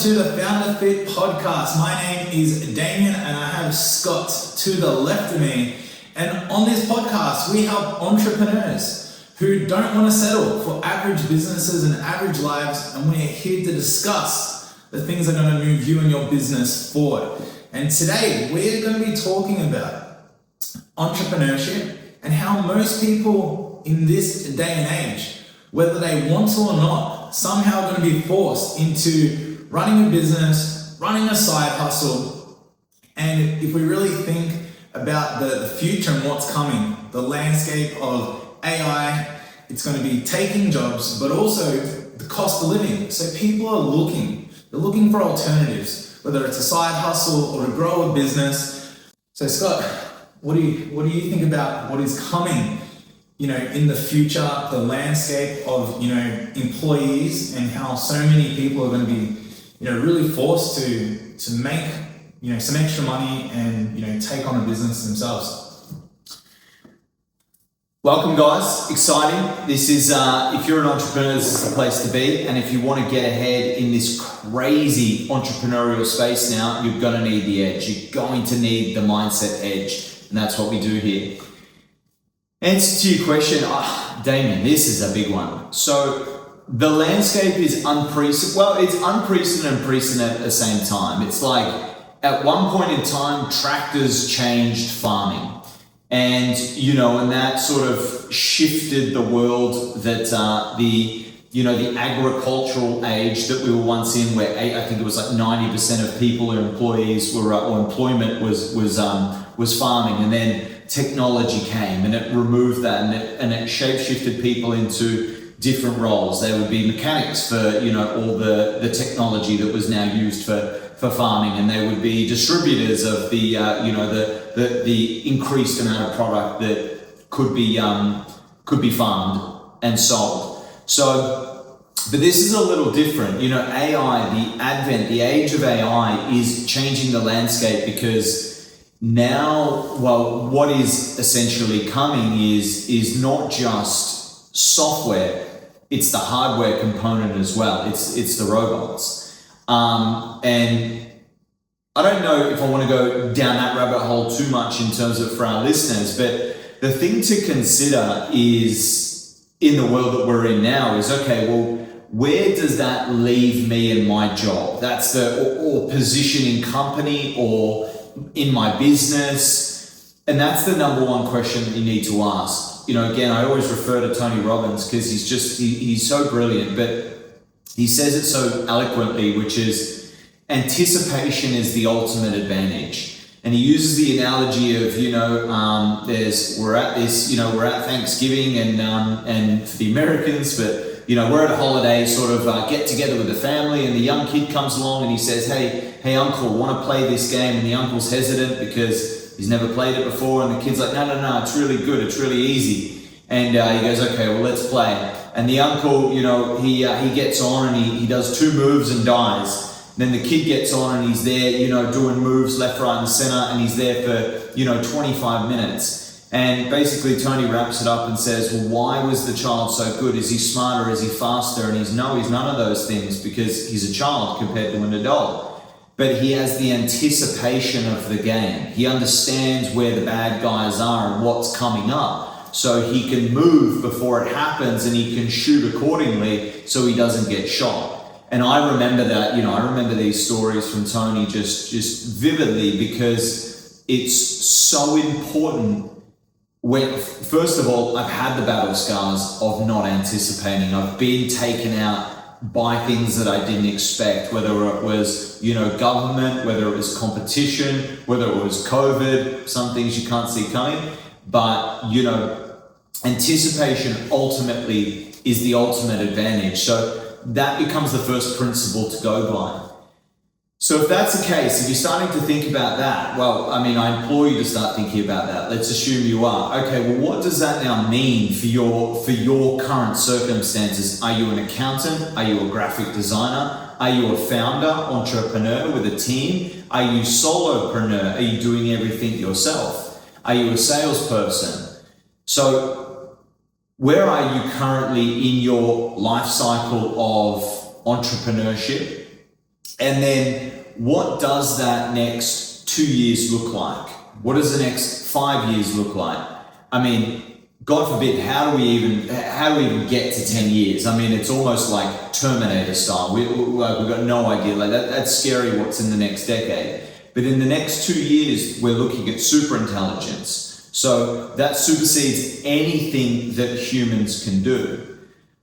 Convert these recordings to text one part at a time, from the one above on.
to the Founder Fit podcast. My name is Damian and I have Scott to the left of me. And on this podcast, we help entrepreneurs who don't want to settle for average businesses and average lives. And we're here to discuss the things that are going to move you and your business forward. And today we're going to be talking about entrepreneurship and how most people in this day and age, whether they want to or not, somehow going to be forced into running a business, running a side hustle. And if we really think about the future and what's coming, the landscape of AI, it's going to be taking jobs, but also the cost of living. So people are looking for alternatives, whether it's a side hustle or to grow a business. So Scott, what do you think about what is coming, in the future, the landscape of, employees, and how so many people are going to be, really forced to make, some extra money and, take on a business themselves? Welcome guys, exciting. This is, if you're an entrepreneur, this is the place to be. And if you want to get ahead in this crazy entrepreneurial space now, you're going to need the edge. You're going to need the mindset edge. And that's what we do here. Answer to your question, Damian, this is a big one. So the landscape is unprecedented. Well, it's unprecedented and precedented at the same time. It's like at one point in time, tractors changed farming. And, and that sort of shifted the world that the agricultural age that we were once in, where I think it was like 90% of people or employees were, or employment was farming. And then technology came and it removed that and it shape-shifted people into different roles. There would be mechanics for, all the technology that was now used for farming, and they would be distributors of the increased amount of product that could be farmed and sold. So, but this is a little different. AI, the age of AI is changing the landscape, because now, what is essentially coming is not just software, it's the hardware component as well. It's the robots. And I don't know if I want to go down that rabbit hole too much in terms of for our listeners, but the thing to consider is, in the world that we're in now, is, okay, well, where does that leave me in my job? That's or position in company or in my business. And that's the number one question that you need to ask. Again, I always refer to Tony Robbins because he's so brilliant, but he says it so eloquently, which is anticipation is the ultimate advantage. And he uses the analogy of, we're at Thanksgiving and for the Americans, but we're at a holiday, sort of get together with the family, and the young kid comes along and he says, hey uncle, want to play this game? And the uncle's hesitant because he's never played it before, and the kid's like, no, it's really good, it's really easy. And he goes, okay, well, let's play. And the uncle, he gets on and he does two moves and dies. And then the kid gets on and he's there, doing moves left, right, and center, and he's there for 25 minutes. And basically Tony wraps it up and says, well, why was the child so good? Is he smarter? Is he faster? And he's none of those things, because he's a child compared to an adult. But he has the anticipation of the game. He understands where the bad guys are and what's coming up, so he can move before it happens and he can shoot accordingly so he doesn't get shot. And I remember that, I remember these stories from Tony just vividly, because it's so important. When, first of all, I've had the battle scars of not anticipating. I've been taken out by things that I didn't expect, whether it was, government, whether it was competition, whether it was COVID, some things you can't see coming. But, anticipation ultimately is the ultimate advantage. So that becomes the first principle to go by. So if that's the case, if you're starting to think about that, well, I implore you to start thinking about that. Let's assume you are. Okay, well, what does that now mean for your current circumstances? Are you an accountant? Are you a graphic designer? Are you a founder, entrepreneur with a team? Are you solopreneur? Are you doing everything yourself? Are you a salesperson? So where are you currently in your life cycle of entrepreneurship? And then what does that next 2 years look like? What does the next 5 years look like? I mean, God forbid, how do we even get to 10 years? I mean, it's almost like Terminator style. We've got no idea. Like that's scary what's in the next decade. But in the next 2 years, we're looking at super intelligence. So that supersedes anything that humans can do.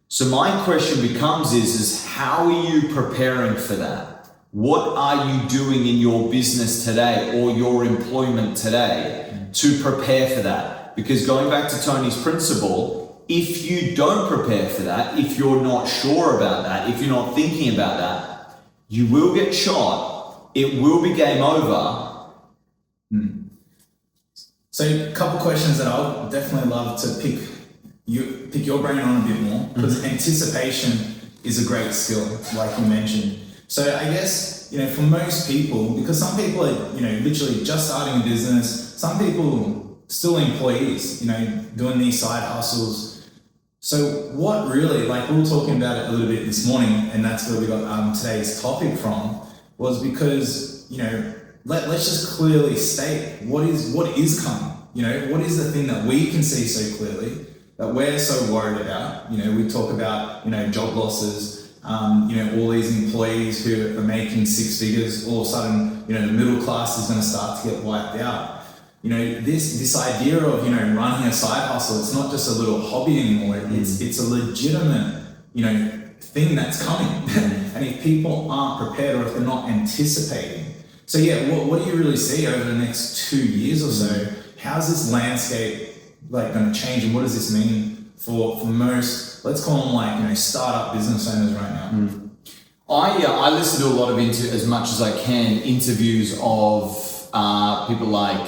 So my question becomes is how are you preparing for that? What are you doing in your business today or your employment today to prepare for that? Because going back to Tony's principle, if you don't prepare for that, if you're not sure about that, if you're not thinking about that, you will get shot. It will be game over. So a couple questions that I would definitely love to pick your brain on a bit more, because anticipation is a great skill, like you mentioned. So I guess, for most people, because some people are, literally just starting a business, some people still employees, doing these side hustles. So what really, like we were talking about it a little bit this morning, and that's where we got today's topic from, was because, let's just clearly state what is coming. What is the thing that we can see so clearly that we're so worried about? We talk about, job losses, all these employees who are making six figures, all of a sudden, the middle class is going to start to get wiped out. This idea of, running a side hustle, it's not just a little hobby anymore. It's a legitimate, thing that's coming. And if people aren't prepared or if they're not anticipating. So yeah, what do you really see over the next 2 years or so? How's this landscape going to change, and what does this mean for most, let's call them startup business owners right now? I listen to a lot of as much as I can, interviews of people like,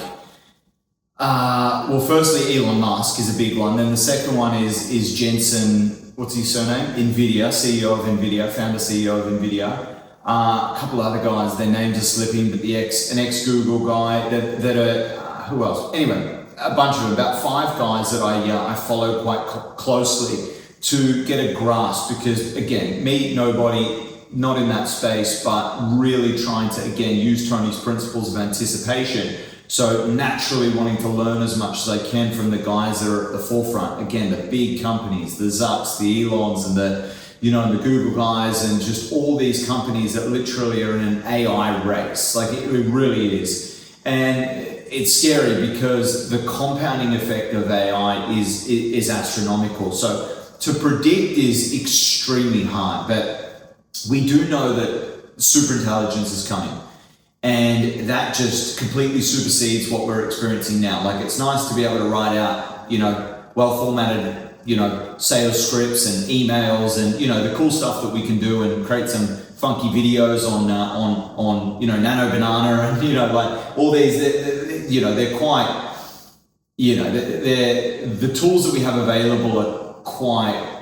firstly, Elon Musk is a big one. Then the second one is Jensen, what's his surname? NVIDIA, CEO of NVIDIA, founder CEO of NVIDIA. A couple other guys, their names are slipping, but an ex-Google guy that are, who else? Anyway, a bunch of them, about 5 guys that I follow quite closely to get a grasp, because again, me, nobody, not in that space, but really trying to, again, use Tony's principles of anticipation. So naturally wanting to learn as much as I can from the guys that are at the forefront. Again, the big companies, the Zucks, the Elons, and the Google guys, and just all these companies that literally are in an AI race. Like it really is. And it's scary because the compounding effect of AI is astronomical. So to predict is extremely hard, but we do know that superintelligence is coming. And that just completely supersedes what we're experiencing now. Like it's nice to be able to write out, well-formatted, sales scripts and emails and, the cool stuff that we can do, and create some funky videos on Nano Banana and, all these, they're quite, the tools that we have available are quite,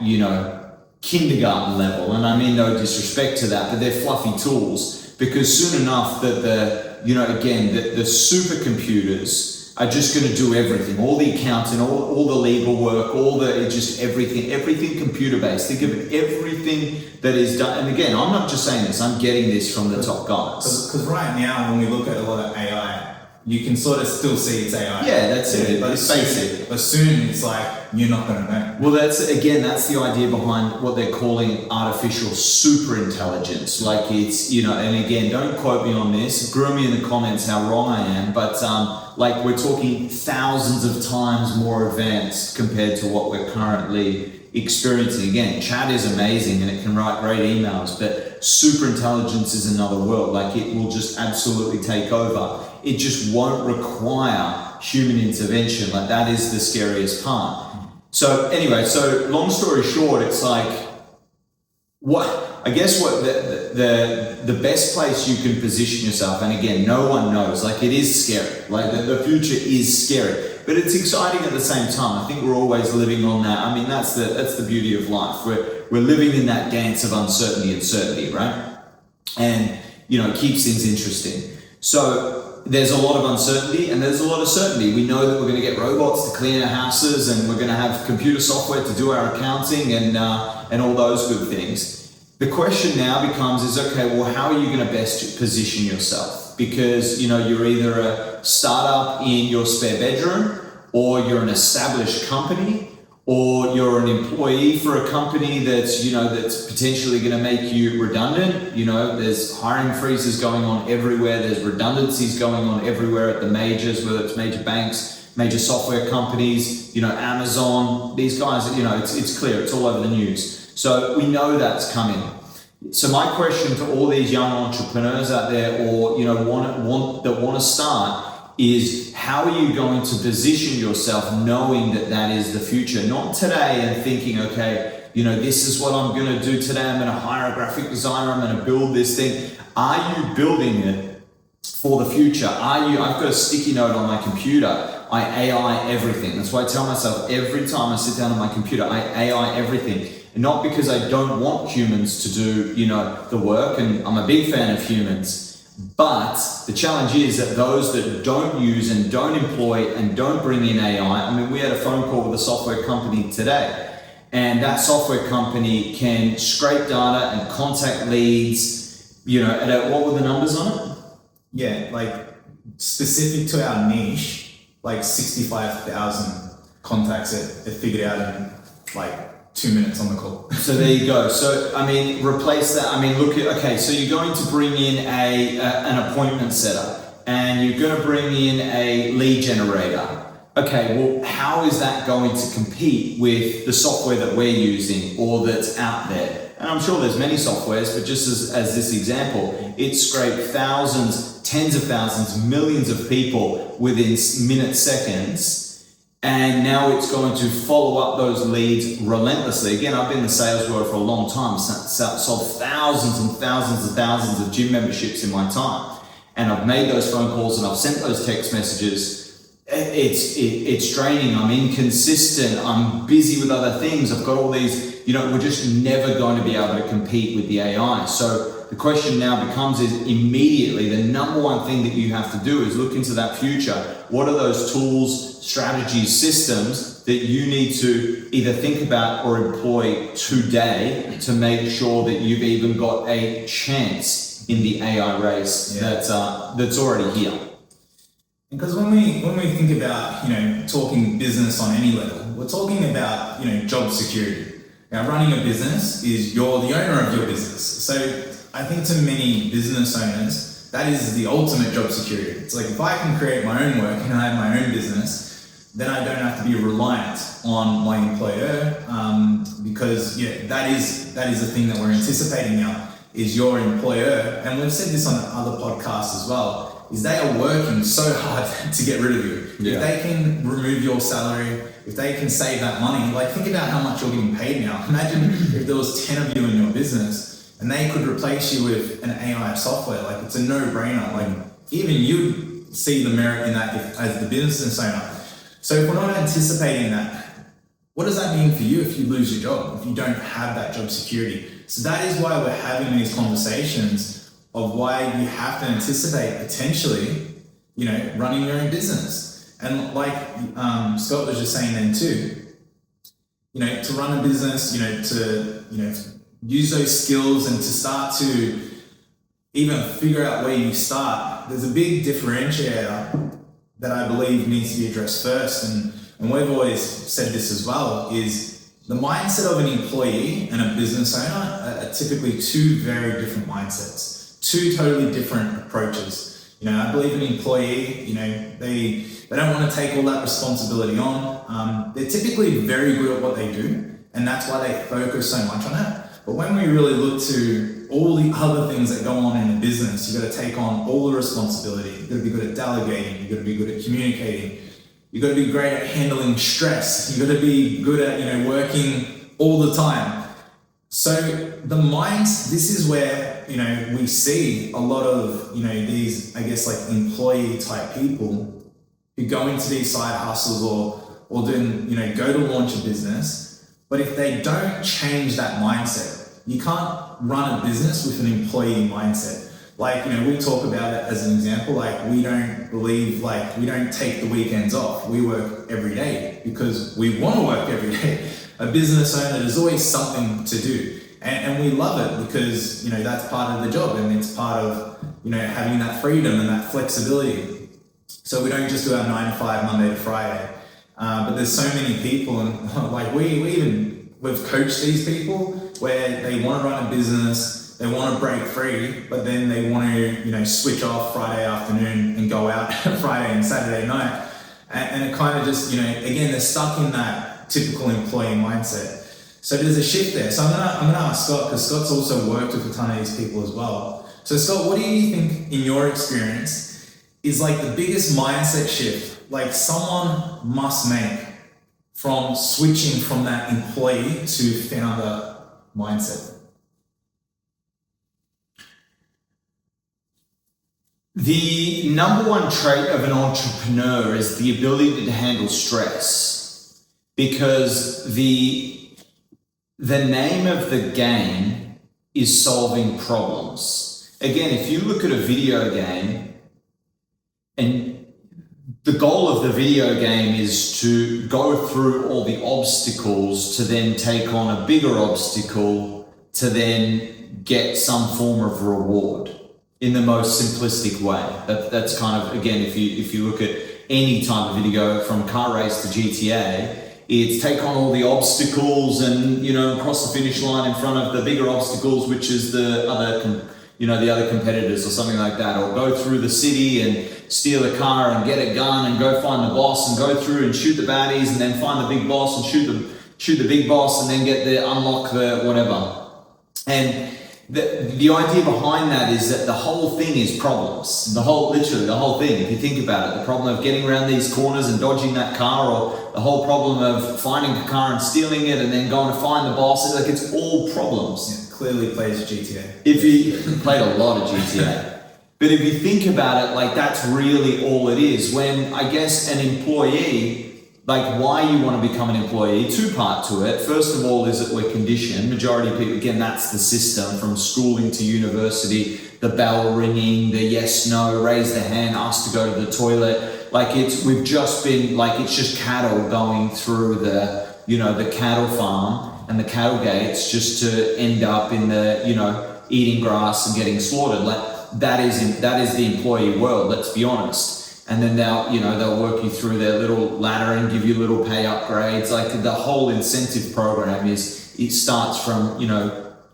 kindergarten level. And I mean no disrespect to that, but they're fluffy tools. Because soon enough that the supercomputers are just going to do everything, all the accounting, all the legal work, everything computer based. Think of everything that is done. And again, I'm not just saying this, I'm getting this from the top guys. Because right now, when we look at a lot of AI, you can sort of still see it's AI. Yeah, that's it. But it's basic. But soon it's like, you're not going to know. Well, that's the idea behind what they're calling artificial superintelligence. Like it's, and again, don't quote me on this, grill me in the comments how wrong I am, but we're talking thousands of times more advanced compared to what we're currently experiencing. Again, chat is amazing and it can write great emails, but superintelligence is another world. Like it will just absolutely take over. It just won't require human intervention. Like that is the scariest part. So anyway, long story short, it's like, the best place you can position yourself, and again, no one knows, like it is scary. Like the future is scary, but it's exciting at the same time. I think we're always living on that. I mean, that's the beauty of life. We're living in that dance of uncertainty and certainty, right? And, it keeps things interesting. So there's a lot of uncertainty and there's a lot of certainty. We know that we're going to get robots to clean our houses, and we're going to have computer software to do our accounting and all those good things. The question now becomes is, okay, well, how are you going to best position yourself? Because, you're either a startup in your spare bedroom, or you're an established company, or you're an employee for a company that's, that's potentially going to make you redundant. There's hiring freezes going on everywhere. There's redundancies going on everywhere at the majors, whether it's major banks, major software companies, Amazon, these guys, it's clear, it's all over the news. So we know that's coming. So my question to all these young entrepreneurs out there, or, want to start, is how are you going to position yourself knowing that that is the future? Not today and thinking, okay, this is what I'm going to do today. I'm going to hire a graphic designer. I'm going to build this thing. Are you building it for the future? I've got a sticky note on my computer. I AI everything. That's why I tell myself every time I sit down on my computer, I AI everything. And not because I don't want humans to do, the work, and I'm a big fan of humans. But the challenge is that those that don't use and don't employ and don't bring in AI, we had a phone call with a software company today, and that software company can scrape data and contact leads, what were the numbers on it? Yeah, like specific to our niche, like 65,000 contacts it figured out in like 2 minutes on the call. So there you go. So, replace that. So you're going to bring in an appointment setter, and you're going to bring in a lead generator. Okay, well, how is that going to compete with the software that we're using or that's out there? And I'm sure there's many softwares, but just as this example, it scraped thousands, tens of thousands, millions of people within minutes, seconds. And now it's going to follow up those leads relentlessly. Again, I've been in the sales world for a long time, sold thousands and thousands and thousands of gym memberships in my time. And I've made those phone calls and I've sent those text messages. It's draining. I'm inconsistent. I'm busy with other things. I've got all these, we're just never going to be able to compete with the AI. So the question now becomes is immediately the number one thing that you have to do is look into that future. What are those tools, strategies, systems that you need to either think about or employ today to make sure that you've even got a chance in the AI race that's already here? Because when we think about, talking business on any level, we're talking about, job security. Now, running a business is you're the owner of your business. So I think to many business owners, that is the ultimate job security. It's like, if I can create my own work and I have my own business, then I don't have to be reliant on my employer, because that is the thing that we're anticipating now, is your employer, and we've said this on other podcasts as well, is they are working so hard to get rid of you. Yeah. If they can remove your salary, if they can save that money, like think about how much you're getting paid now. Imagine if there was 10 of you in your business and they could replace you with an AI software. Like, it's a no-brainer. Like, even you see the merit in that as the business owner. So if we're not anticipating that, what does that mean for you if you lose your job, if you don't have that job security? So that is why we're having these conversations of why you have to anticipate potentially, running your own business. And like Scott was just saying then too, to run a business, to use those skills and to start to even figure out where you start, there's a big differentiator that I believe needs to be addressed first. And we've always said this as well, is the mindset of an employee and a business owner are typically two very different mindsets, two totally different approaches. I believe an employee, they don't want to take all that responsibility on. They're typically very good at what they do, and that's why they focus so much on it. But when we really look to all the other things that go on in a business, you've got to take on all the responsibility. You've got to be good at delegating. You've got to be good at communicating. You've got to be great at handling stress. You've got to be good at, working all the time. So this is where, we see a lot of, these, I guess, like employee type people who go into these side hustles or doing, go to launch a business. But if they don't change that mindset, you can't run a business with an employee mindset. Like, we talk about it as an example, like we don't take the weekends off. We work every day because we want to work every day. A business owner, there's always something to do. and we love it because, you know, that's part of the job, and it's part of, you know, having that freedom and that flexibility. So we don't just do our 9 to 5 Monday to Friday, but there's so many people, and like we've coached these people where they want to run a business, they want to break free, but then they want to, you know, switch off Friday afternoon and go out Friday and Saturday night. And it kind of just, you know, again, they're stuck in that typical employee mindset. So there's a shift there. So I'm gonna ask Scott, because Scott's also worked with a ton of these people as well. So Scott, what do you think, in your experience, is like the biggest mindset shift like someone must make from switching from that employee to founder mindset? The number one trait of an entrepreneur is the ability to handle stress, because the name of the game is solving problems. Again, if you look at a video game, and the goal of the video game is to go through all the obstacles to then take on a bigger obstacle to then get some form of reward. In the most simplistic way. That's kind of, again, if you look at any type of video from car race to GTA, it's take on all the obstacles and, you know, cross the finish line in front of the bigger obstacles, which is the other competitors or something like that, or go through the city and steal a car and get a gun and go find the boss and go through and shoot the baddies and then find the big boss and shoot the big boss and then unlock the whatever. And the idea behind that is that the whole thing is problems. Literally the whole thing, if you think about it, the problem of getting around these corners and dodging that car, or the whole problem of finding a car and stealing it and then going to find the boss, it's all problems. Yeah, clearly plays GTA. If you played a lot of GTA. But if you think about it, like that's really all it is. When I guess an employee, like why you want to become an employee, two-part to it. First of all is that we're conditioned. Majority of people, again, that's the system from schooling to university, the bell ringing, the yes, no, raise the hand, ask to go to the toilet. Like we've just been, like it's just cattle going through the cattle farm and the cattle gates just to end up in the, eating grass and getting slaughtered. Like that is the employee world, let's be honest. And then they'll work you through their little ladder and give you little pay upgrades. Like the whole incentive program it starts from,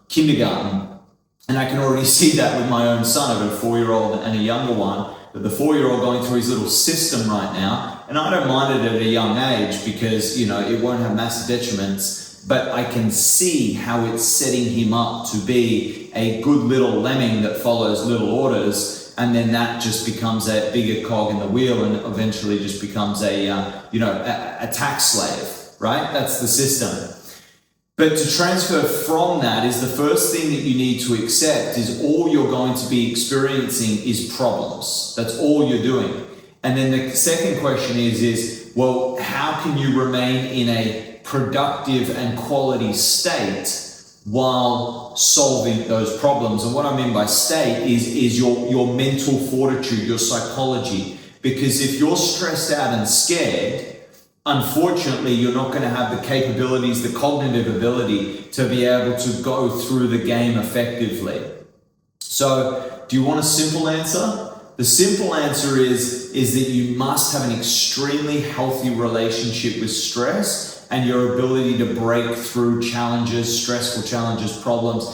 kindergarten. And I can already see that with my own son. I've got a 4-year-old and a younger one, but the 4-year-old going through his little system right now. And I don't mind it at a young age because, it won't have massive detriments, but I can see how it's setting him up to be a good little lemming that follows little orders. And then that just becomes a bigger cog in the wheel and eventually just becomes a tax slave, right? That's the system. But to transfer from that is the first thing that you need to accept is all you're going to be experiencing is problems. That's all you're doing. And then the second question is, well, how can you remain in a productive and quality state while solving those problems? And what I mean by state is your mental fortitude, your psychology. Because if you're stressed out and scared, unfortunately, you're not going to have the capabilities, the cognitive ability to be able to go through the game effectively. So, do you want a simple answer? The simple answer is that you must have an extremely healthy relationship with stress and your ability to break through challenges, stressful challenges, problems.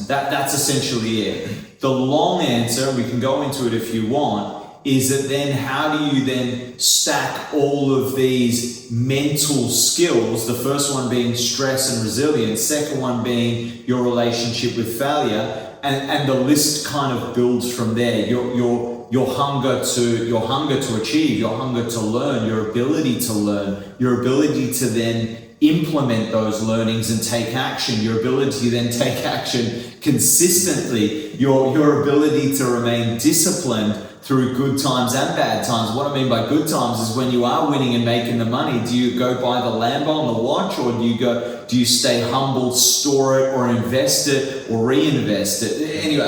That's essentially it. The long answer, we can go into it if you want, is that then how do you then stack all of these mental skills, the first one being stress and resilience, second one being your relationship with failure, and the list kind of builds from there. Your hunger to achieve, your hunger to learn, your ability to learn, your ability to then implement those learnings and take action, your ability to then take action consistently, your ability to remain disciplined through good times and bad times. What I mean by good times is when you are winning and making the money, do you go buy the Lambo and the watch, or do you stay humble, store it, or invest it, or reinvest it? Anyway,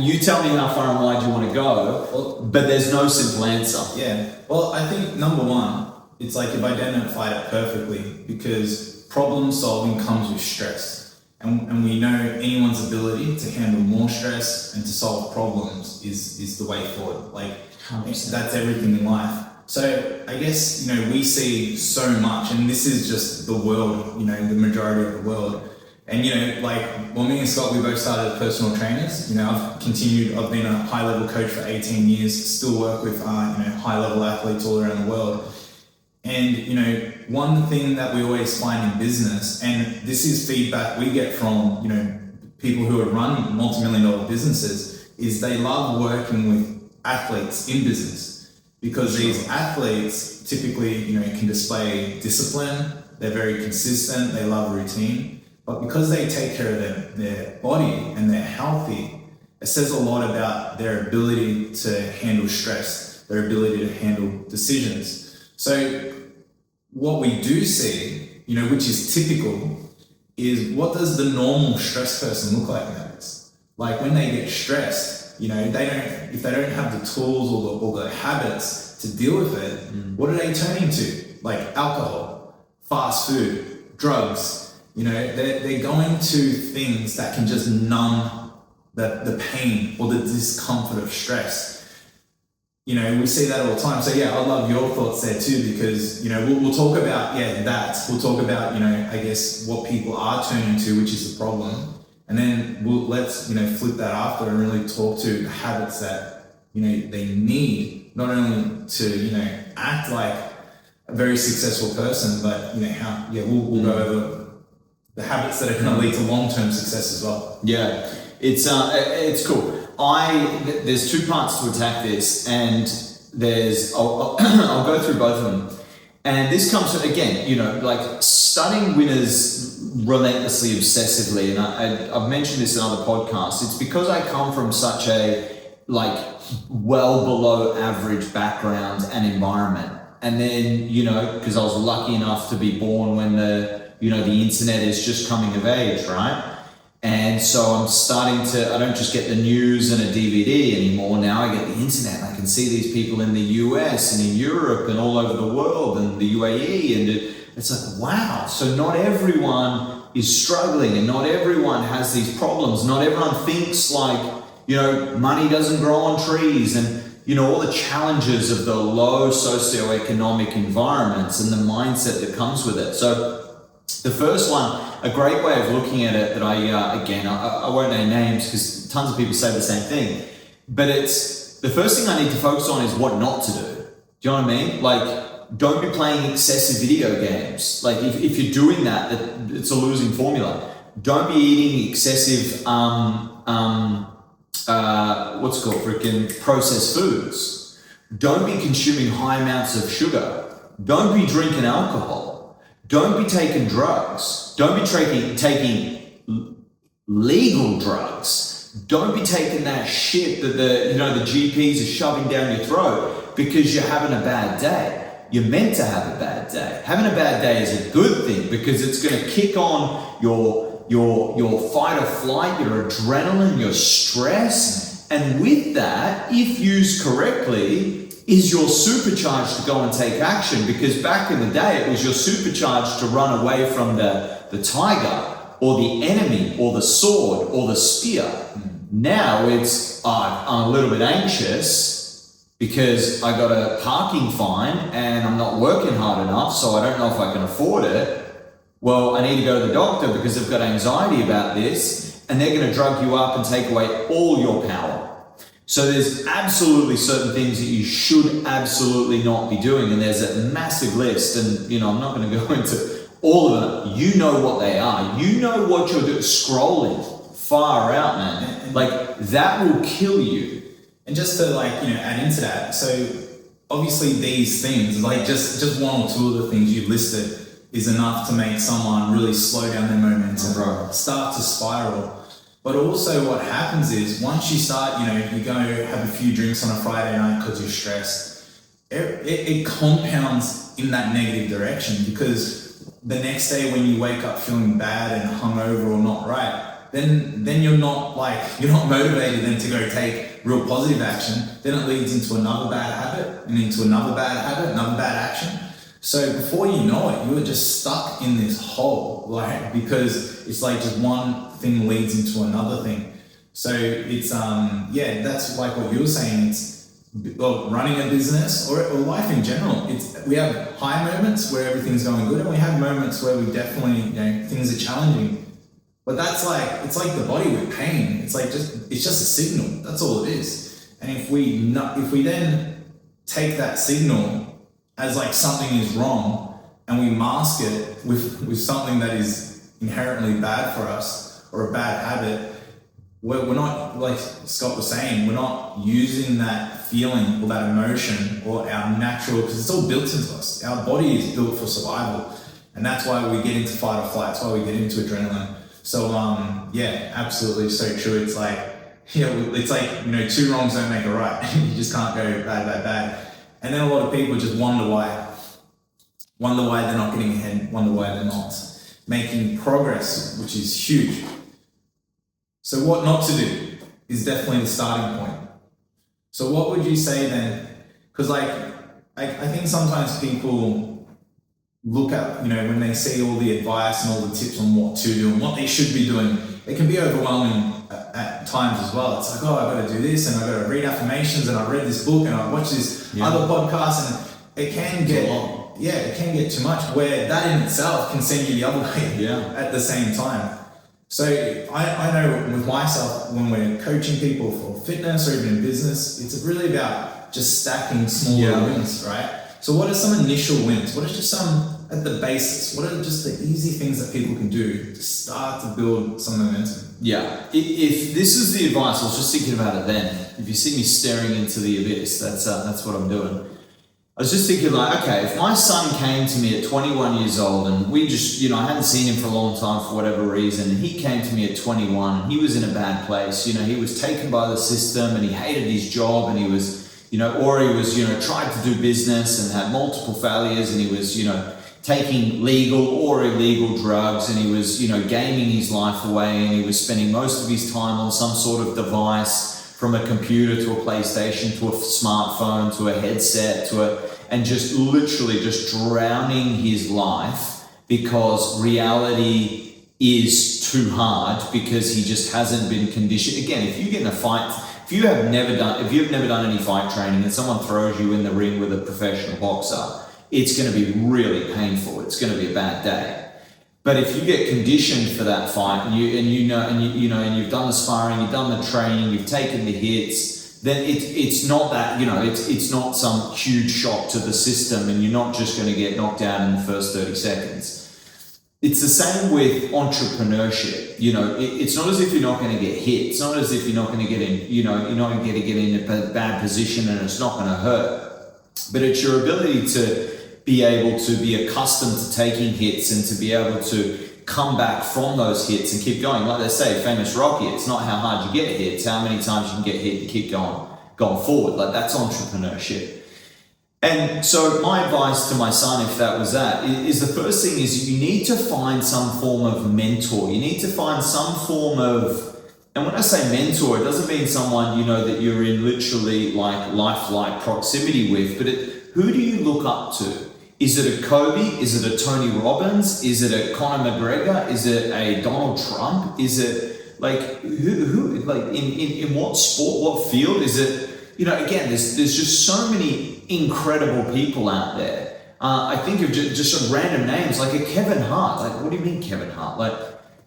you tell me how far and wide you want to go, but there's no simple answer. Yeah. Well, I think number one, it's like you've identified it perfectly, because problem solving comes with stress. And we know anyone's ability to handle more stress and to solve problems is the way forward. Like 100%. that's everything in life. So I guess, we see so much, and this is just the world, the majority of the world. And, me and Scott, we both started as personal trainers. I've been a high-level coach for 18 years, still work with, high-level athletes all around the world. And, one thing that we always find in business, and this is feedback we get from, people who have run multi-million-dollar businesses, is they love working with athletes in business. Because these athletes typically, can display discipline, they're very consistent, they love routine, but because they take care of their body and they're healthy, it says a lot about their ability to handle stress, their ability to handle decisions. So what we do see, which is typical, is what does the normal stressed person look like nowadays? Like when they get stressed, if they don't have the tools or the habits to deal with it, what are they turning to? Like alcohol, fast food, drugs. They're going to things that can just numb the pain or the discomfort of stress. We see that all the time. So yeah, I'd love your thoughts there too, because we'll talk about that. We'll talk about I guess what people are turning to, which is the problem. And then let's flip that after and really talk to the habits that they need, not only to act like a very successful person, but how we'll go over the habits that are going to lead to long-term success as well. Yeah, it's cool. There's two parts to attack this, and I'll go through both of them. And this comes from, again, like studying winners relentlessly, obsessively, and I've mentioned this in other podcasts. It's because I come from such a well below average background and environment, and then because I was lucky enough to be born when the internet is just coming of age, right? And so I'm starting to, I don't just get the news and a DVD anymore. Now I get the internet and I can see these people in the US and in Europe and all over the world and the UAE, and it's like, wow, so not everyone is struggling and not everyone has these problems. Not everyone thinks like, money doesn't grow on trees, and all the challenges of the low socioeconomic environments and the mindset that comes with it. So the first one, a great way of looking at it that I won't name names because tons of people say the same thing, but it's the first thing I need to focus on is what not to do. Do you know what I mean? Like, don't be playing excessive video games. Like if you're doing that, it's a losing formula. Don't be eating excessive, processed foods. Don't be consuming high amounts of sugar. Don't be drinking alcohol. Don't be taking drugs. Don't be taking legal drugs. Don't be taking that shit that the GPs are shoving down your throat because you're having a bad day. You're meant to have a bad day. Having a bad day is a good thing because it's going to kick on your fight or flight, your adrenaline, your stress. And with that, if used correctly, is your supercharge to go and take action, because back in the day, it was your supercharge to run away from the tiger or the enemy or the sword or the spear. Now it's, I'm a little bit anxious because I got a parking fine and I'm not working hard enough, so I don't know if I can afford it. Well, I need to go to the doctor because I've got anxiety about this, and they're going to drug you up and take away all your power. So there's absolutely certain things that you should absolutely not be doing, and there's a massive list, and I'm not going to go into all of them. You know what they are. You know what you're doing. Scrolling far out, man. Like that will kill you. And just to add into that, so obviously these things, like just one or two of the things you listed, is enough to make someone really slow down their momentum, start to spiral. But also what happens is once you start, you go have a few drinks on a Friday night because you're stressed, it compounds in that negative direction, because the next day when you wake up feeling bad and hungover or not right, then you're not motivated then to go take real positive action. Then it leads into another bad habit and into another bad habit, another bad action. So before you know it, you're just stuck in this hole, like, because it's like just one thing leads into another thing. So it's that's like what you were saying. It's running a business or life in general. We have high moments where everything's going good, and we have moments where we definitely, things are challenging. But that's like, it's like the body with pain. It's just a signal. That's all it is. And if we then take that signal as like something is wrong, and we mask it with something that is inherently bad for us or a bad habit, we're not, like Scott was saying, we're not using that feeling or that emotion or our natural, because it's all built into us. Our body is built for survival, and that's why we get into fight or flight. That's why we get into adrenaline. So absolutely, so true. It's like, it's like, two wrongs don't make a right. You just can't go bad. And then a lot of people just wonder why they're not getting ahead, wonder why they're not making progress, which is huge. So what not to do is definitely the starting point. So what would you say then? Because I think sometimes people look at, when they see all the advice and all the tips on what to do and what they should be doing, it can be overwhelming at times as well. It's like, I've got to do this, and I've got to read affirmations, and I read this book, and I watch this other podcast, and it can get too much, where that in itself can send you the other way at the same time. So I know with myself, when we're coaching people for fitness or even in business, it's really about just stacking smaller wins, right? So what are some initial wins? What are just some at the basis? What are just the easy things that people can do to start to build some momentum? Yeah, if this is the advice, I was just thinking about it then. If you see me staring into the abyss, that's what I'm doing. I was just thinking, like, okay, if my son came to me at 21 years old, and we just, I hadn't seen him for a long time for whatever reason, and he came to me at 21, and he was in a bad place. He was taken by the system, and he hated his job, and he was, or he was, tried to do business and had multiple failures, and he was, taking legal or illegal drugs, and he was, gaming his life away, and he was spending most of his time on some sort of device, from a computer to a PlayStation to a smartphone to a headset and just literally just drowning his life because reality is too hard, because he just hasn't been conditioned. Again, if you get in a fight, if you have never done any fight training and someone throws you in the ring with a professional boxer, it's going to be really painful. It's going to be a bad day. But if you get conditioned for that fight, and you've done the sparring, you've done the training, you've taken the hits, then it's not that, it's not some huge shock to the system, and you're not just going to get knocked out in the first 30 seconds. It's the same with entrepreneurship. It's not as if you're not going to get hit. It's not as if you're not going to get in, you're not going to get in a bad position and it's not going to hurt. But it's your ability to be able to be accustomed to taking hits and to be able to come back from those hits and keep going. Like they say, famous Rocky, it's not how hard you get hit, it's how many times you can get hit and keep going forward. Like, that's entrepreneurship. And so my advice to my son, if that was that, is the first thing is you need to find some form of mentor. You need to find some form of, and when I say mentor, it doesn't mean someone, that you're in literally like lifelike proximity with, but who do you look up to? Is it a Kobe? Is it a Tony Robbins? Is it a Conor McGregor? Is it a Donald Trump? Is it like who like in what sport, what field? Is it, again, there's just so many incredible people out there. I think of just random names, like a Kevin Hart. Like, what do you mean Kevin Hart? Like,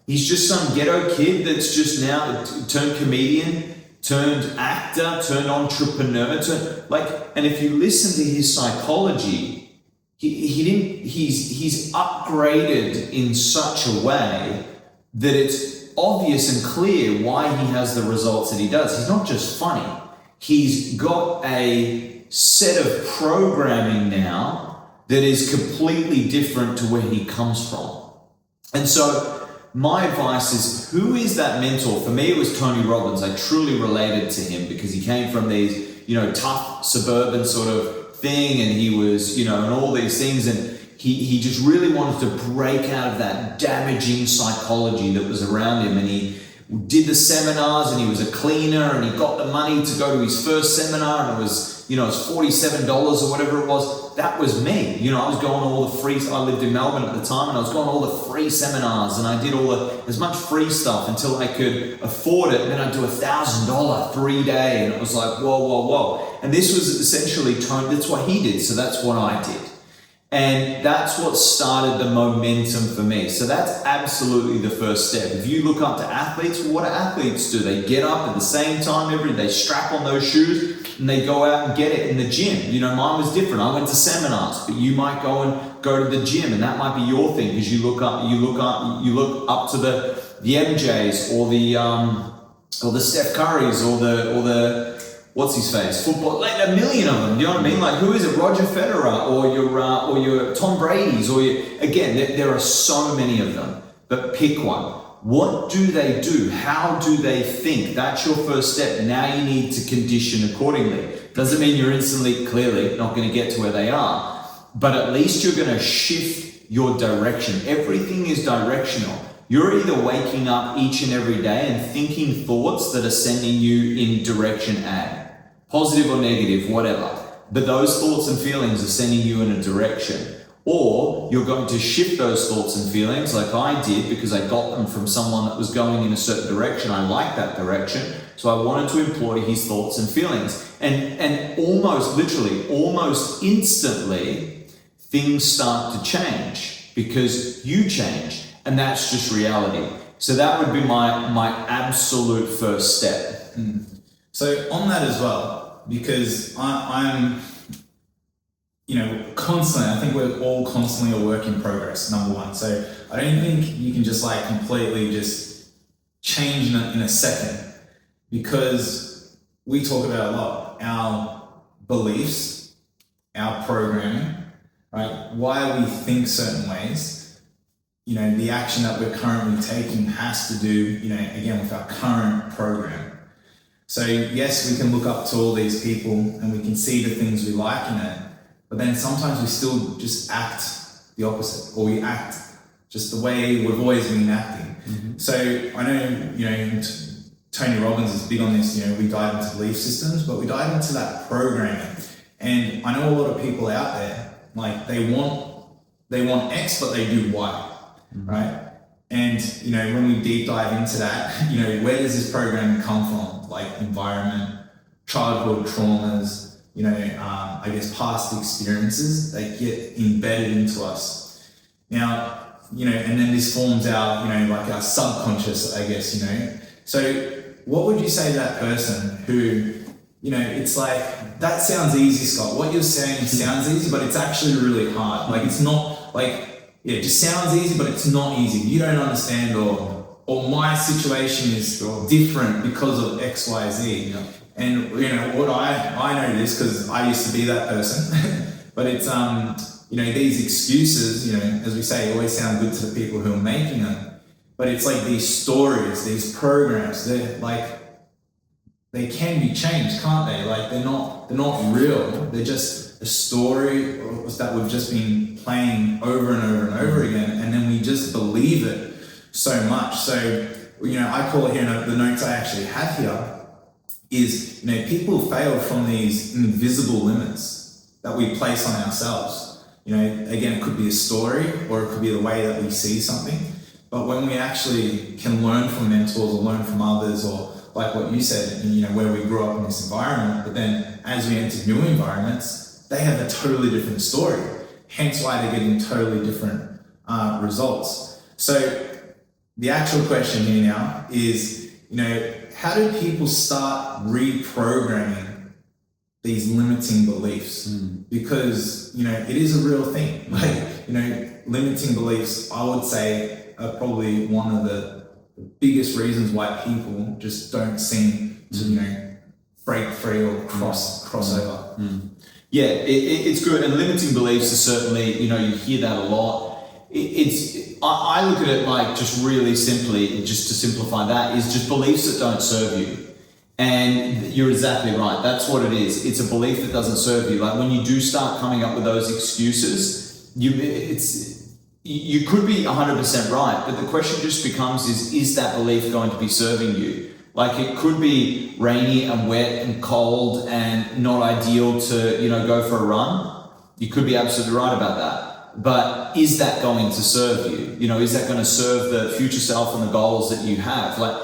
he's just some ghetto kid that's just now turned comedian, turned actor, turned entrepreneur, and if you listen to his psychology, he's upgraded in such a way that it's obvious and clear why he has the results that he does. He's not just funny. He's got a set of programming now that is completely different to where he comes from. And so my advice is, who is that mentor? For me, it was Tony Robbins. I truly related to him because he came from these, tough suburban sort of thing, and he was, and all these things, and he just really wanted to break out of that damaging psychology that was around him, and he did the seminars, and he was a cleaner, and he got the money to go to his first seminar, and it was, it was $47 or whatever it was, that was me. You know, I was going to all the free, I lived in Melbourne at the time, and I was going to all the free seminars, and I did as much free stuff until I could afford it. And then I'd do $1,000 3-day, and it was like, whoa. And this was essentially that's what he did. So that's what I did. And that's what started the momentum for me. So that's absolutely the first step. If you look up to athletes, what do athletes do? They get up at the same time every day, they strap on those shoes, and they go out and get it in the gym. You know, mine was different. I went to seminars, but you might go to the gym, and that might be your thing, because you look up to the MJs or the Steph Currys or the what's his face? Football, like a million of them. Do you know what I mean? Like, who is it? Roger Federer or your Tom Brady's again, there are so many of them, but pick one. What do they do? How do they think? That's your first step. Now you need to condition accordingly. Doesn't mean you're instantly, clearly not going to get to where they are, but at least you're going to shift your direction. Everything is directional. You're either waking up each and every day and thinking thoughts that are sending you in direction A. Positive or negative, whatever. But those thoughts and feelings are sending you in a direction. Or you're going to shift those thoughts and feelings like I did, because I got them from someone that was going in a certain direction. I liked that direction. So I wanted to employ his thoughts and feelings. And almost instantly, things start to change because you change. And that's just reality. So that would be my absolute first step. So on that as well, because I'm, constantly, I think we're all constantly a work in progress, number one. So I don't think you can just like completely just change in a second, because we talk about a lot, our beliefs, our programming, right? Why we think certain ways. The action that we're currently taking has to do, again, with our current program. So yes, we can look up to all these people and we can see the things we like in it, but then sometimes we still just act the opposite, or we act just the way we've always been acting. Mm-hmm. So I know, Tony Robbins is big on this, we dive into belief systems, but we dive into that programming. And I know a lot of people out there, like they want X, but they do Y. Right? And, when we deep dive into that, where does this program come from? Like environment, childhood traumas, I guess past experiences that get embedded into us. Now, and then this forms our, like our subconscious, I guess, So what would you say to that person who, it's like, that sounds easy, Scott. What you're saying sounds easy, but it's actually really hard. Like, it's not like, it just sounds easy, but it's not easy. You don't understand, or my situation is different because of X, Y, Z. Yeah. And what I know this because I used to be that person. But it's these excuses, as we say, always sound good to the people who are making them. But it's like these stories, these programs, they're like, they can be changed, can't they? Like they're not real. They're just a story that we've just been playing over and over and over again, and then we just believe it so much. So, I call it here, the notes I actually have here is, people fail from these invisible limits that we place on ourselves. Again, it could be a story, or it could be the way that we see something. But when we actually can learn from mentors or learn from others, or like what you said, where we grew up in this environment, but then as we enter new environments, they have a totally different story. Hence why they're getting totally different results. So the actual question here now is, how do people start reprogramming these limiting beliefs? Because, it is a real thing. Like, limiting beliefs, I would say, are probably one of the biggest reasons why people just don't seem to, break free or cross over. Yeah, it's good. And limiting beliefs are certainly, you hear that a lot. I look at it like just really simply, just to simplify that, is just beliefs that don't serve you. And you're exactly right. That's what it is. It's a belief that doesn't serve you. Like when you do start coming up with those excuses, you could be 100% right, but the question just becomes is that belief going to be serving you? Like it could be rainy and wet and cold and not ideal to, go for a run. You could be absolutely right about that. But is that going to serve you? You know, is that going to serve the future self and the goals that you have? Like,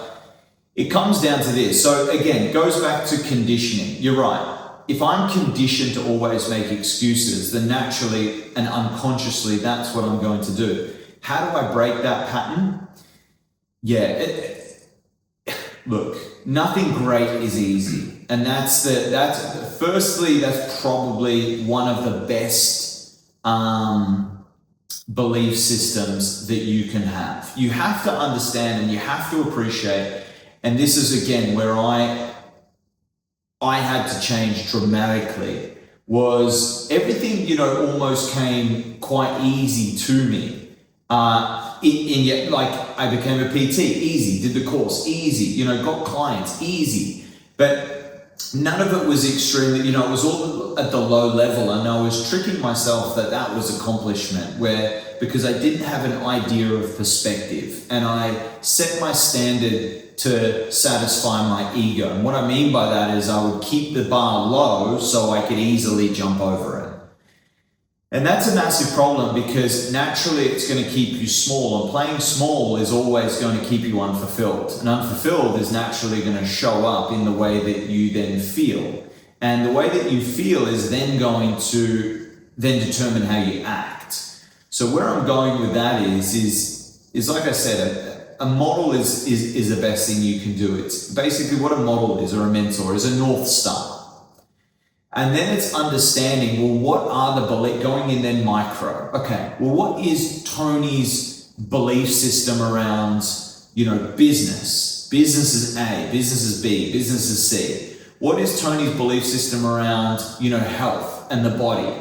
it comes down to this. So again, it goes back to conditioning. You're right. If I'm conditioned to always make excuses, then naturally and unconsciously, that's what I'm going to do. How do I break that pattern? Yeah, look, nothing great is easy. And firstly, that's probably one of the best belief systems that you can have. You have to understand and you have to appreciate, and this is again where I had to change dramatically, was everything, you know, almost came quite easy to me. Yet, like, I became a PT, easy, did the course, easy, you know, got clients, easy. But none of it was extremely, you know, it was all at the low level, and I was tricking myself that was accomplishment, because I didn't have an idea of perspective, and I set my standard to satisfy my ego. And what I mean by that is I would keep the bar low so I could easily jump over it. And that's a massive problem, because naturally it's going to keep you small, and playing small is always going to keep you unfulfilled. And unfulfilled is naturally going to show up in the way that you then feel. And the way that you feel is then going to then determine how you act. So where I'm going with that is like I said, a model is the best thing you can do. It's basically what a model is, or a mentor, is a North Star. And then it's understanding, well, what are the beliefs, going in then micro. Okay, well, what is Tony's belief system around, you know, business? Business is A, business is B, business is C. What is Tony's belief system around, you know, health and the body?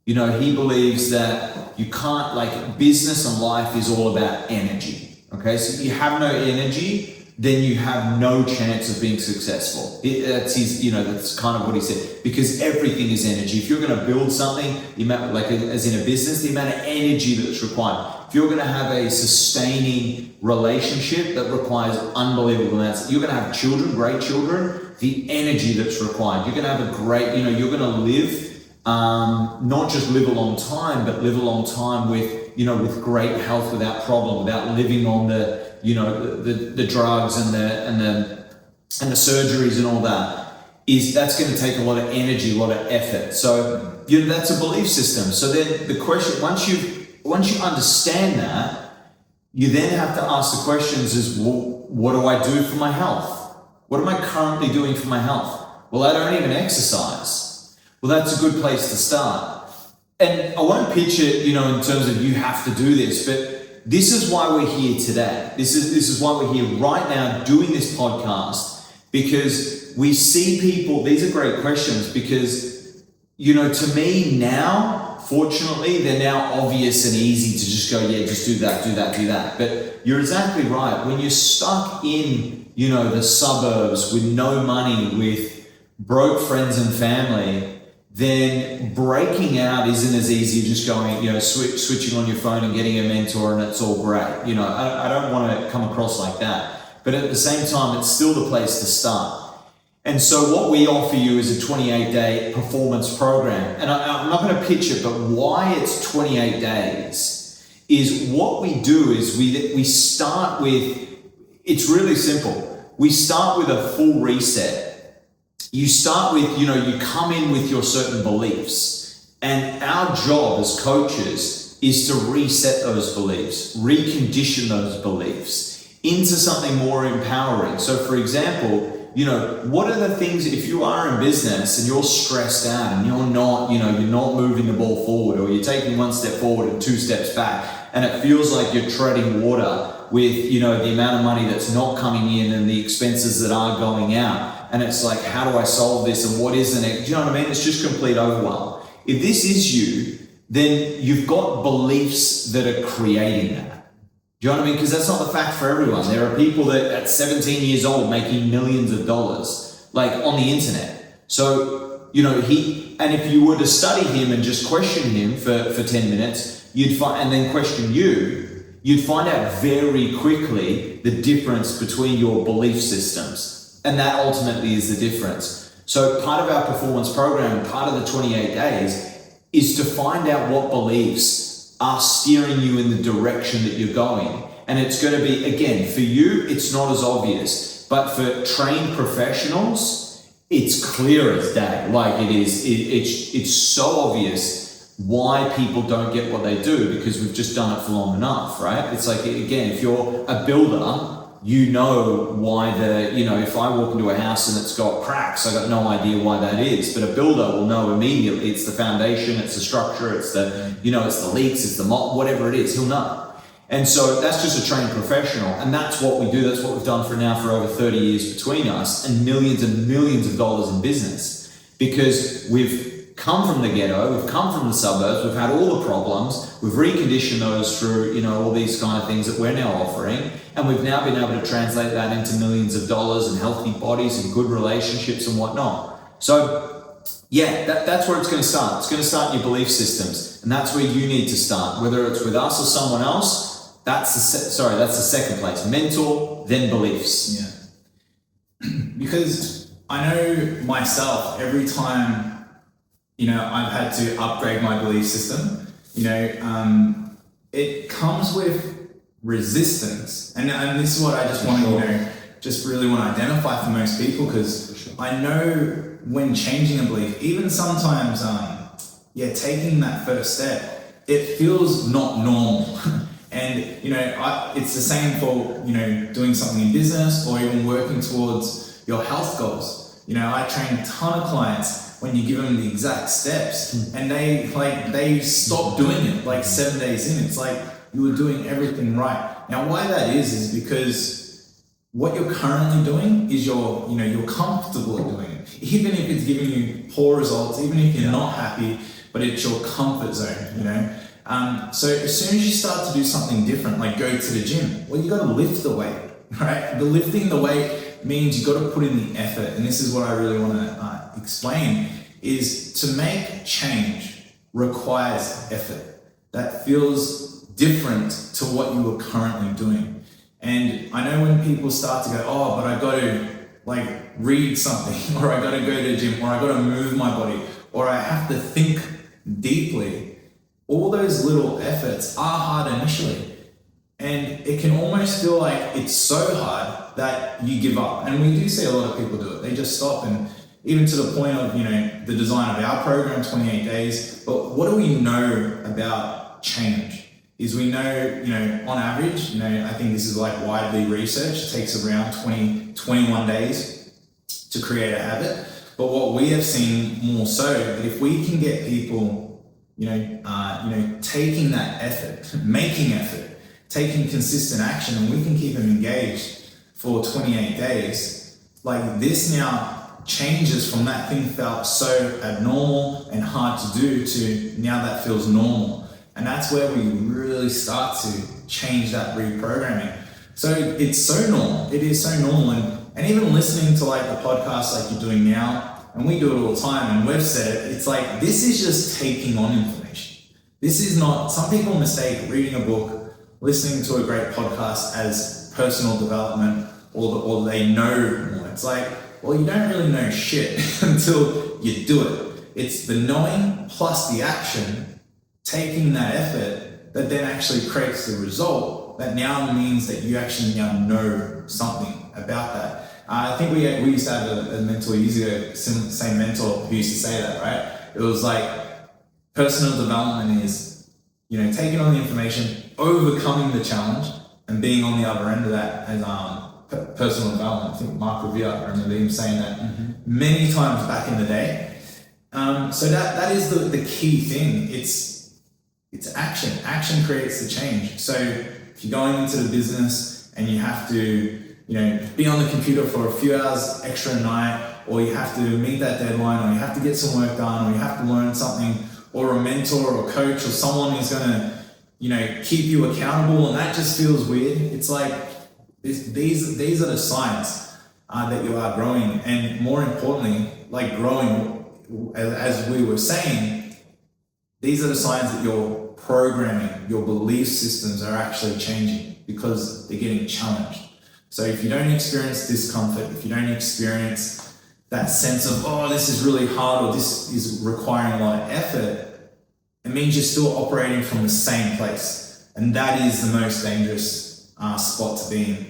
You know, he believes that you can't, like, business and life is all about energy. Okay, so if you have no energy, then you have no chance of being successful. That's his, you know, that's kind of what he said, because everything is energy. If you're going to build something, the amount, like as in a business, the amount of energy that's required. If you're going to have a sustaining relationship that requires unbelievable amounts, you're going to have children, great children, the energy that's required. You're going to have a great, you know, you're going to live, not just live a long time, but live a long time with, you know, with great health, without problem, without living on the, you know, the drugs and the surgeries and all that. That's going to take a lot of energy, a lot of effort. So, you know, that's a belief system. So then the question, once you understand that, you then have to ask the questions is, well, what do I do for my health? What am I currently doing for my health? Well, I don't even exercise. Well, that's a good place to start. And I won't pitch it, you know, in terms of you have to do this, but this is why we're here today. This is why we're here right now doing this podcast, because we see people, these are great questions, because, you know, to me now, fortunately, they're now obvious and easy to just go, yeah, just do that, do that, do that. But you're exactly right. When you're stuck in, you know, the suburbs with no money, with broke friends and family, then breaking out isn't as easy as just going, you know, switching on your phone and getting a mentor and it's all great. You know, I don't want to come across like that. But at the same time, it's still the place to start. And so what we offer you is a 28-day performance program. And I'm not going to pitch it, but why it's 28 days is what we do is we start with, it's really simple. We start with a full reset. You start with, you know, you come in with your certain beliefs, and our job as coaches is to reset those beliefs, recondition those beliefs into something more empowering. So for example, you know, what are the things, if you are in business and you're stressed out and you're not, you know, you're not moving the ball forward, or you're taking one step forward and two steps back, and it feels like you're treading water with, you know, the amount of money that's not coming in and the expenses that are going out. And it's like, how do I solve this? And what is the next? Do you know what I mean? It's just complete overwhelm. If this is you, then you've got beliefs that are creating that. Do you know what I mean? Because that's not the fact for everyone. There are people that at 17 years old making millions of dollars, like on the internet. So, you know, and if you were to study him and just question him for 10 minutes, you'd find, and then question you'd find out very quickly the difference between your belief systems. And that ultimately is the difference. So part of our performance program, part of the 28 days, is to find out what beliefs are steering you in the direction that you're going. And it's going to be, again, for you, it's not as obvious, but for trained professionals, it's clear as day. Like it's so obvious why people don't get what they do, because we've just done it for long enough, right? It's like, again, if you're a builder, you know why if I walk into a house and it's got cracks, I got no idea why that is. But a builder will know immediately. It's the foundation, it's the structure, it's the, it's the leaks, it's the mold, whatever it is, he'll know. And so that's just a trained professional. And that's what we do. That's what we've done for over 30 years between us, and millions of dollars in business, because we've come from the ghetto, we've come from the suburbs, we've had all the problems, we've reconditioned those through, all these kind of things that we're now offering, and we've now been able to translate that into millions of dollars and healthy bodies and good relationships and whatnot. So yeah, that's where it's going to start. It's going to start in your belief systems, and that's where you need to start, whether it's with us or someone else. That's the second place. Mental, then beliefs. Yeah. Because I know myself, every time I've had to upgrade my belief system, it comes with resistance. And this is what I just want to, just really want to identify for most people, because I know when changing a belief, even sometimes, taking that first step, it feels not normal. And, it's the same for, doing something in business or even working towards your health goals. I train a ton of clients. When you give them the exact steps and they stop doing it 7 days in, it's like you were doing everything right. Now, why that is because what you're currently doing is you're comfortable at doing it. Even if it's giving you poor results, even if you're not happy, but it's your comfort zone, So as soon as you start to do something different, like go to the gym, well, you got to lift the weight, right? The lifting the weight means you got to put in the effort. And this is what I really want to explain, is to make change requires effort that feels different to what you are currently doing. And I know when people start to go, oh, but I got to read something, or I got to go to the gym, or I got to move my body, or I have to think deeply. All those little efforts are hard initially. And it can almost feel like it's so hard that you give up. And we do see a lot of people do it. They just stop, and even to the point of, the design of our program, 28 days. But what do we know about change? Is we know, on average, I think this is widely researched, it takes around 21 days to create a habit. But what we have seen more so, that if we can get people, taking that effort, making effort, taking consistent action, and we can keep them engaged for 28 days, this now changes from that thing felt so abnormal and hard to do to now that feels normal. And that's where we really start to change that reprogramming. So it's so normal. It is so normal. And even listening to the podcast like you're doing now, and we do it all the time, and we've said it, it's this is just taking on information. This is not, some people mistake reading a book, listening to a great podcast as personal development, or they know more. It's well, you don't really know shit until you do it. It's the knowing plus the action, taking that effort, that then actually creates the result that now means that you actually now know something about that. I think we used to have a mentor years ago, same mentor who used to say that, right? It was personal development is, taking on the information, overcoming the challenge, and being on the other end of that as personal development. I think Mark Revere, I remember him saying that many times back in the day. So that is the key thing. It's action. Action creates the change. So if you're going into the business and you have to, be on the computer for a few hours extra a night, or you have to meet that deadline, or you have to get some work done, or you have to learn something, or a mentor or a coach or someone who's going to, keep you accountable, and that just feels weird. It's these are the signs that you are growing, and more importantly, growing, as we were saying, these are the signs that your programming, your belief systems are actually changing because they're getting challenged. So if you don't experience discomfort, if you don't experience that sense of, oh, this is really hard, or this is requiring a lot of effort, it means you're still operating from the same place. And that is the most dangerous spot to be in.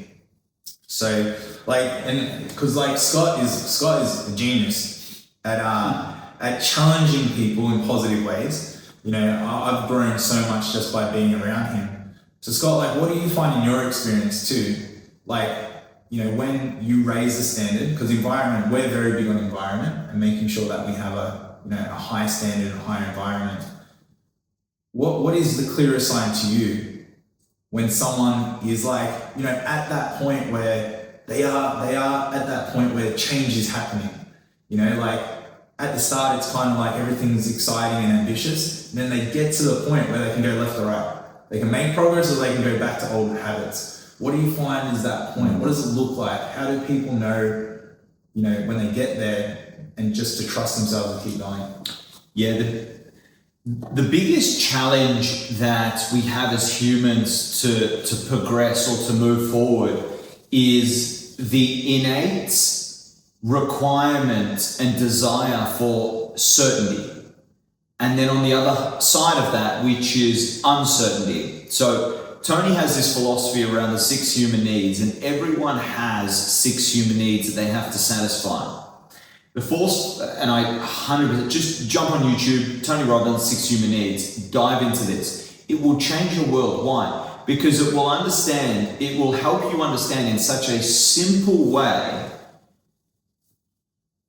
So because Scott is a genius at challenging people in positive ways. I've grown so much just by being around him. So Scott, what do you find in your experience too? When you raise the standard, because environment, we're very big on environment and making sure that we have a high standard, a high environment. What is the clearest sign to you when someone is at that point where they are at that point where change is happening? At the start, it's kind of everything's exciting and ambitious, and then they get to the point where they can go left or right. They can make progress or they can go back to old habits. What do you find is that point? What does it look like? How do people know, when they get there, and just to trust themselves and keep going? Yeah, the biggest challenge that we have as humans to progress or to move forward is the innate requirement and desire for certainty. And then on the other side of that, which is uncertainty. So Tony has this philosophy around the 6 human needs, and everyone has 6 human needs that they have to satisfy. And I 100%, just jump on YouTube, Tony Robbins, 6 human needs, dive into this. It will change your world. Why? Because it will help you understand in such a simple way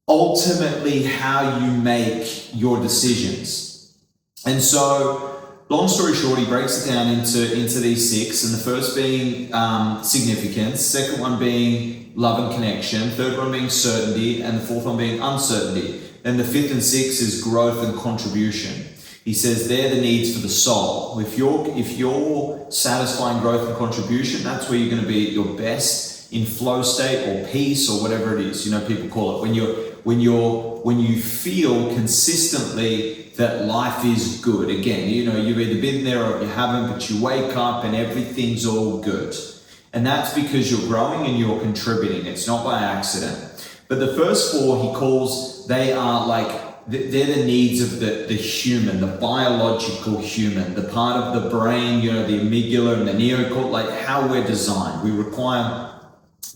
ultimately how you make your decisions. And so, long story short, he breaks it down into these 6, and the first being significance, second one being love and connection, third one being certainty, and the fourth one being uncertainty. Then the 5th and 6th is growth and contribution. He says they're the needs for the soul. If you're satisfying growth and contribution, that's where you're going to be at your best in flow state or peace or whatever it is. People call it when you feel consistently that life is good. Again, you've either been there or you haven't, but you wake up and everything's all good. And that's because you're growing and you're contributing. It's not by accident. But the first 4 he calls, they're the needs of the human, the biological human, the part of the brain, the amygdala and the neocortex, how we're designed. We require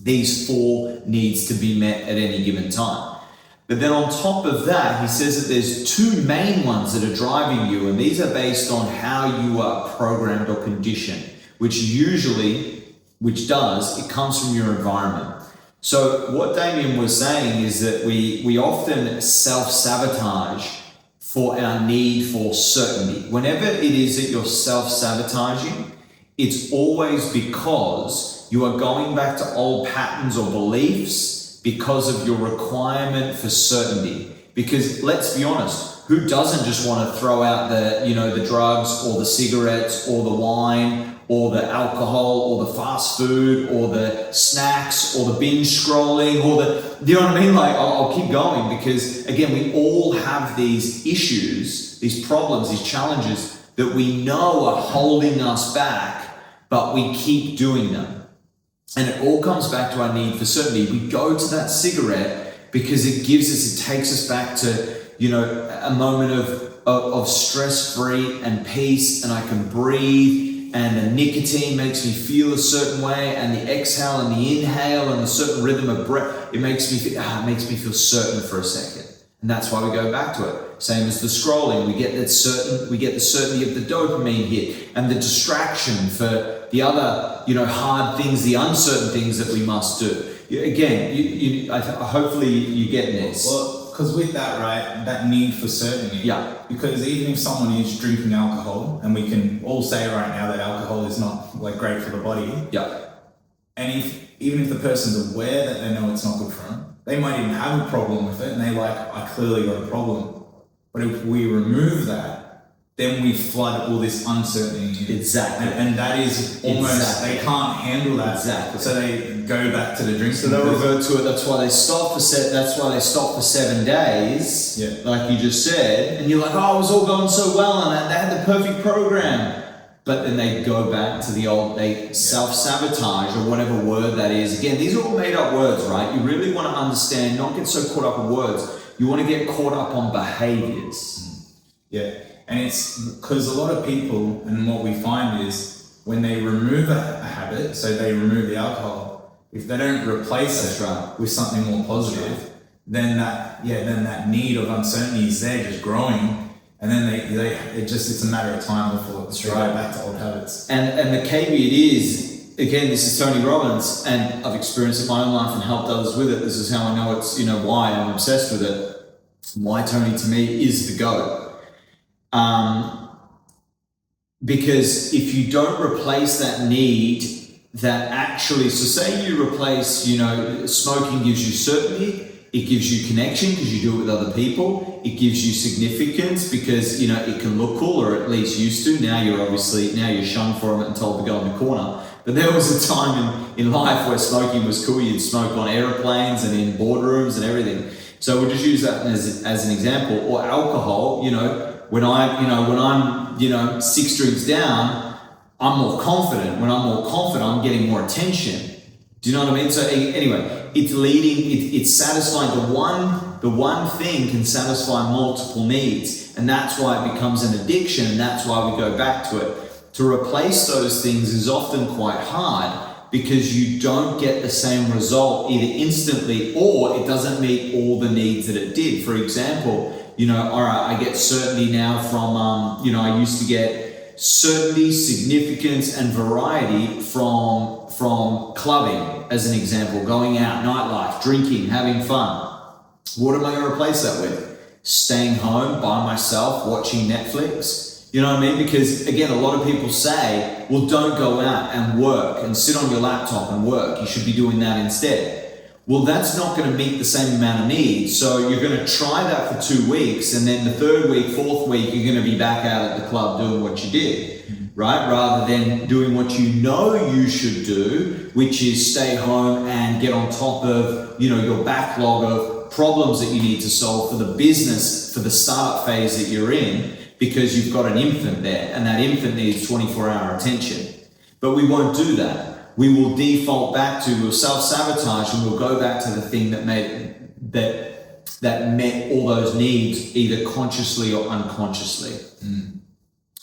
these 4 needs to be met at any given time. But then on top of that, he says that there's 2 main ones that are driving you, and these are based on how you are programmed or conditioned, it comes from your environment. So what Damian was saying is that we often self-sabotage for our need for certainty. Whenever it is that you're self-sabotaging, it's always because you are going back to old patterns or beliefs because of your requirement for certainty. Because let's be honest, who doesn't just want to throw out the drugs or the cigarettes or the wine or the alcohol or the fast food or the snacks or the binge scrolling or you know what I mean? I'll keep going, because again, we all have these issues, these problems, these challenges that we know are holding us back, but we keep doing them. And it all comes back to our need for certainty. We go to that cigarette because it takes us back to, a moment of stress-free and peace, and I can breathe, and the nicotine makes me feel a certain way, and the exhale and the inhale and the certain rhythm of breath, it makes me feel certain for a second. And that's why we go back to it. Same as the scrolling, we get the certainty of the dopamine hit and the distraction for the other, hard things, the uncertain things that we must do. Again, hopefully you get this. Well, because with that, right, that need for certainty. Yeah. Because even if someone is drinking alcohol, and we can all say right now that alcohol is not great for the body. Yeah. And even if the person's aware that they know it's not good for them, they might even have a problem with it, and they're like, I clearly got a problem. But if we remove that, then we flood all this uncertainty. Exactly. And that is almost, they can't handle that. Exactly. So they go back to the drinking. So they revert to it. That's why they stop for 7 days. Yeah. Like you just said. And you're like, oh, it was all going so well, and they had the perfect program. But then they go back to the old, self-sabotage, or whatever word that is. Again, these are all made up words, right? You really want to understand, not get so caught up in words. You want to get caught up on behaviors. Yeah. And it's because a lot of people, and what we find is when they remove a habit, so they remove the alcohol, if they don't replace with something more positive, then that need of uncertainty is there, just growing, and then it's a matter of time before they go back to old habits. And the caveat is, again, this is Tony Robbins, and I've experienced it in my own life and helped others with it. This is how I know it's, why I'm obsessed with it. Why Tony to me is the GOAT. Because if you don't replace that need that actually, so say you replace, smoking gives you certainty, it gives you connection because you do it with other people, it gives you significance because, it can look cool, or at least used to. Now you're shunned for it and told to go in the corner. But there was a time in life where smoking was cool. You'd smoke on airplanes and in boardrooms and everything. So we'll just use that as an example. Or alcohol, when I'm 6 drinks down, I'm more confident. When I'm more confident, I'm getting more attention. Do you know what I mean? So anyway, it's satisfying. The one thing can satisfy multiple needs, and that's why it becomes an addiction, and that's why we go back to it. To replace those things is often quite hard because you don't get the same result either instantly, or it doesn't meet all the needs that it did. For example, all right, I get certainty now from, I used to get certainty, significance, and variety from clubbing, as an example, going out, nightlife, drinking, having fun. What am I going to replace that with? Staying home by myself, watching Netflix. You know what I mean? Because again, a lot of people say, well, don't go out and work and sit on your laptop and work. You should be doing that instead. Well, that's not going to meet the same amount of needs. So you're going to try that for 2 weeks, and then the 3rd week, 4th week, you're going to be back out at the club doing what you did, right? Rather than doing what you should do, which is stay home and get on top of, your backlog of problems that you need to solve for the business, for the startup phase that you're in, because you've got an infant there, and that infant needs 24-hour attention. But we won't do that. We will default back to, we'll self-sabotage, and we'll go back to the thing that met all those needs, either consciously or unconsciously.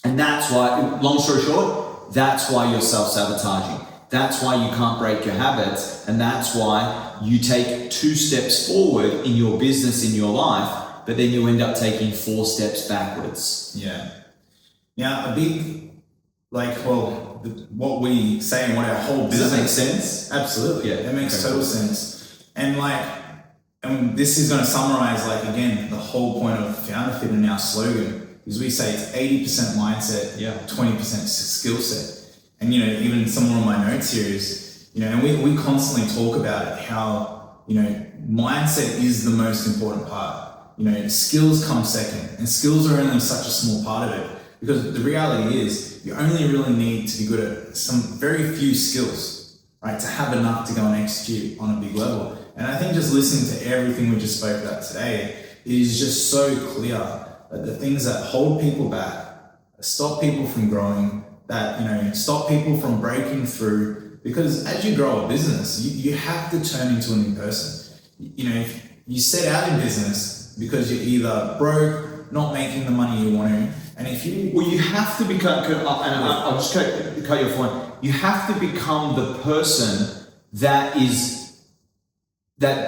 And that's why, long story short, that's why you're self-sabotaging. That's why you can't break your habits, and that's why you take 2 steps forward in your business, in your life, but then you end up taking 4 steps backwards. Yeah. Now, a big, what we say and what our whole business... Does that make sense? Absolutely. Yeah. It makes total sense. And this is going to summarize, again, the whole point of Founder Fit and our slogan is we say it's 80% mindset, 20% skill set. And, even somewhere on my notes here is, and we constantly talk about it, how, mindset is the most important part. Skills come second, and skills are only such a small part of it, because the reality is you only really need to be good at some very few skills, right, to have enough to go and execute on a big level. And I think just listening to everything we just spoke about today, it is just so clear that the things that hold people back, stop people from growing, that stop people from breaking through, because as you grow a business, you have to turn into a new person. If you set out in business because you're either broke, not making the money you want to, and if you... Well, you have to become, and I'll just cut your point. You have to become the person that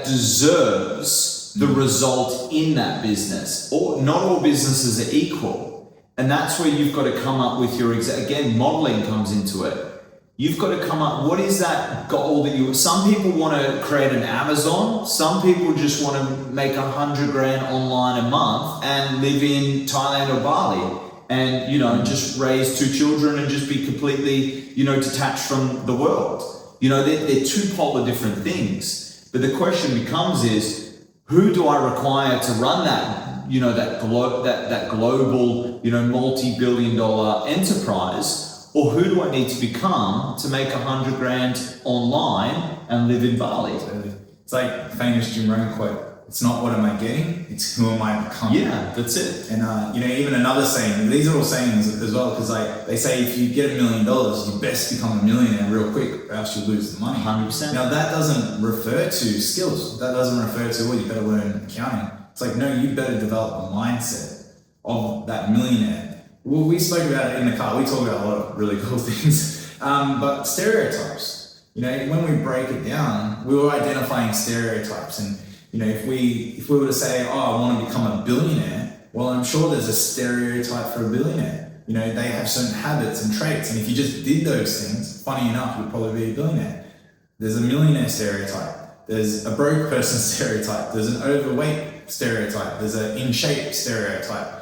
deserves the result in that business. Not all businesses are equal. And that's where you've got to come up with your again, modeling comes into it. You've got to come up, what is that goal that some people want to create an Amazon, some people just want to make $100,000 online a month and live in Thailand or Bali and, just raise 2 children and just be completely, detached from the world. They're 2 polar different things. But the question becomes is, who do I require to run that, that global, multi-billion-dollar enterprise? Or who do I need to become to make $100,000 online and live in Bali? It's like famous Jim Rohn quote, it's not what am I getting, it's who am I becoming. Yeah, that's it. And even another saying, these are all sayings as well, because they say if you get $1 million, you best become a millionaire real quick, or else you lose the money. 100%. Now that doesn't refer to skills. That doesn't refer to, you better learn accounting. It's no, you better develop a mindset of that millionaire, Well, we spoke about it in the car. We talk about a lot of really cool things. But stereotypes, when we break it down, we were identifying stereotypes. And, if we were to say, oh, I want to become a billionaire, well, I'm sure there's a stereotype for a billionaire. They have certain habits and traits. And if you just did those things, funny enough, you'd probably be a billionaire. There's a millionaire stereotype. There's a broke person stereotype. There's an overweight stereotype. There's an in shape stereotype.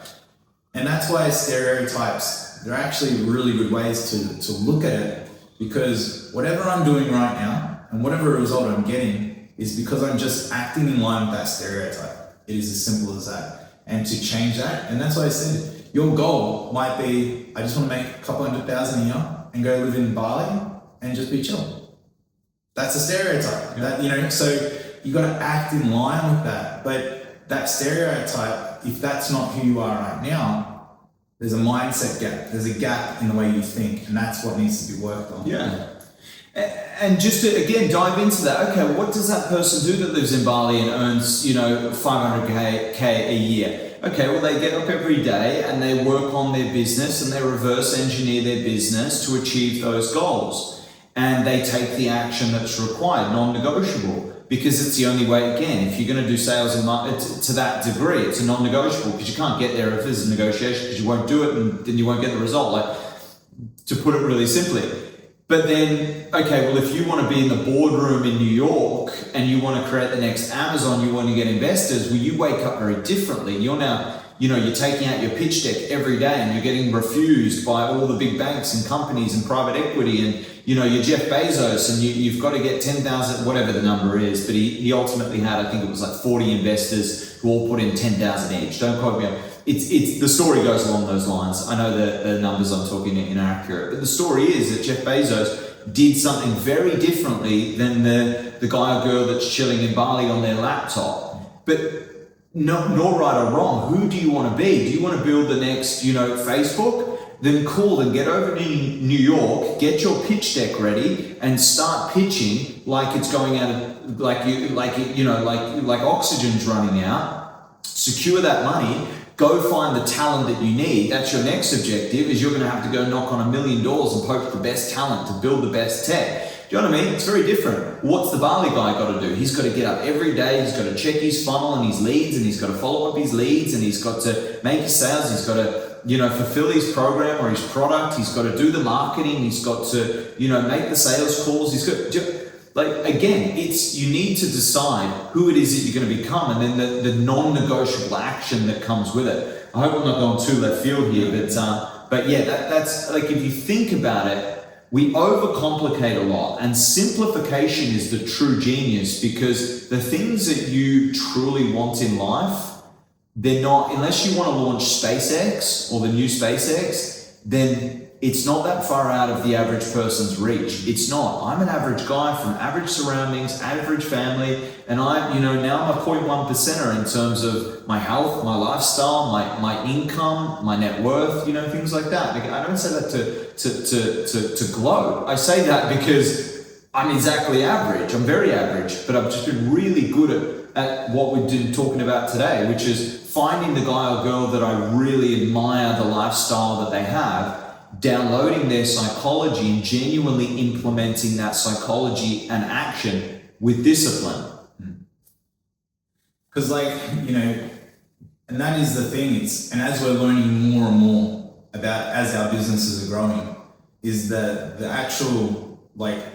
And that's why stereotypes, they're actually really good ways to look at it, because whatever I'm doing right now and whatever result I'm getting is because I'm just acting in line with that stereotype. It is as simple as that. And to change that, and that's why I said, your goal might be, I just want to make a couple $100,000 a year and go live in Bali and just be chill. That's a stereotype. Yeah. So you got to act in line with that. But that stereotype, if that's not who you are right now, there's a mindset gap. There's a gap in the way you think, and that's what needs to be worked on. Yeah. And just to again dive into that, okay, what does that person do that lives in Bali and earns, $500K a year? Okay, well, they get up every day and they work on their business and they reverse engineer their business to achieve those goals. And they take the action that's required, non-negotiable, because it's the only way. Again, if you're going to do sales and to that degree, it's a non-negotiable, because you can't get there if there's a negotiation, because you won't do it and then you won't get the result, like, to put it really simply. But then, okay, well, if you want to be in the boardroom in New York and you want to create the next Amazon, you want to get investors, well, you wake up very differently. You're now, you're taking out your pitch deck every day and you're getting refused by all the big banks and companies and private equity, and, you're Jeff Bezos and you've got to get 10,000, whatever the number is, but he ultimately had, I think it was like 40 investors who all put in 10,000 each. Don't quote me on it's the story goes along those lines. I know the numbers I'm talking are inaccurate, but the story is that Jeff Bezos did something very differently than the guy or girl that's chilling in Bali on their laptop. But nor right or wrong, who do you want to be? Do you want to build the next, Facebook? Then cool, then get over to New York, get your pitch deck ready, and start pitching like it's going out of, like oxygen's running out. Secure that money. Go find the talent that you need. That's your next objective, is you're going to have to go knock on $1 million and poach the best talent to build the best tech. Do you know what I mean? It's very different. What's the Bali guy got to do? He's got to get up every day. He's got to check his funnel and his leads, and he's got to follow up his leads, and he's got to make his sales. He's got to, fulfill his program or his product. He's got to do the marketing. He's got to, make the sales calls. He's got to, again, you need to decide who it is that you're going to become, and then the non-negotiable action that comes with it. I hope I'm not going too left field here, but yeah, that's like, if you think about it, we overcomplicate a lot, and simplification is the true genius, because the things that you truly want in life, they're not, unless you want to launch SpaceX or the new SpaceX, then it's not that far out of the average person's reach. It's not. I'm an average guy from average surroundings, average family, and now I'm a 0.1%er in terms of my health, my lifestyle, my income, my net worth, things like that. I don't say that to gloat. I say that because I'm exactly average. I'm very average, but I've just been really good at what we've been talking about today, which is finding the guy or girl that I really admire the lifestyle that they have, downloading their psychology and genuinely implementing that psychology and action with discipline. Because and that is the thing, and as we're learning more and more about, as our businesses are growing, is that the actual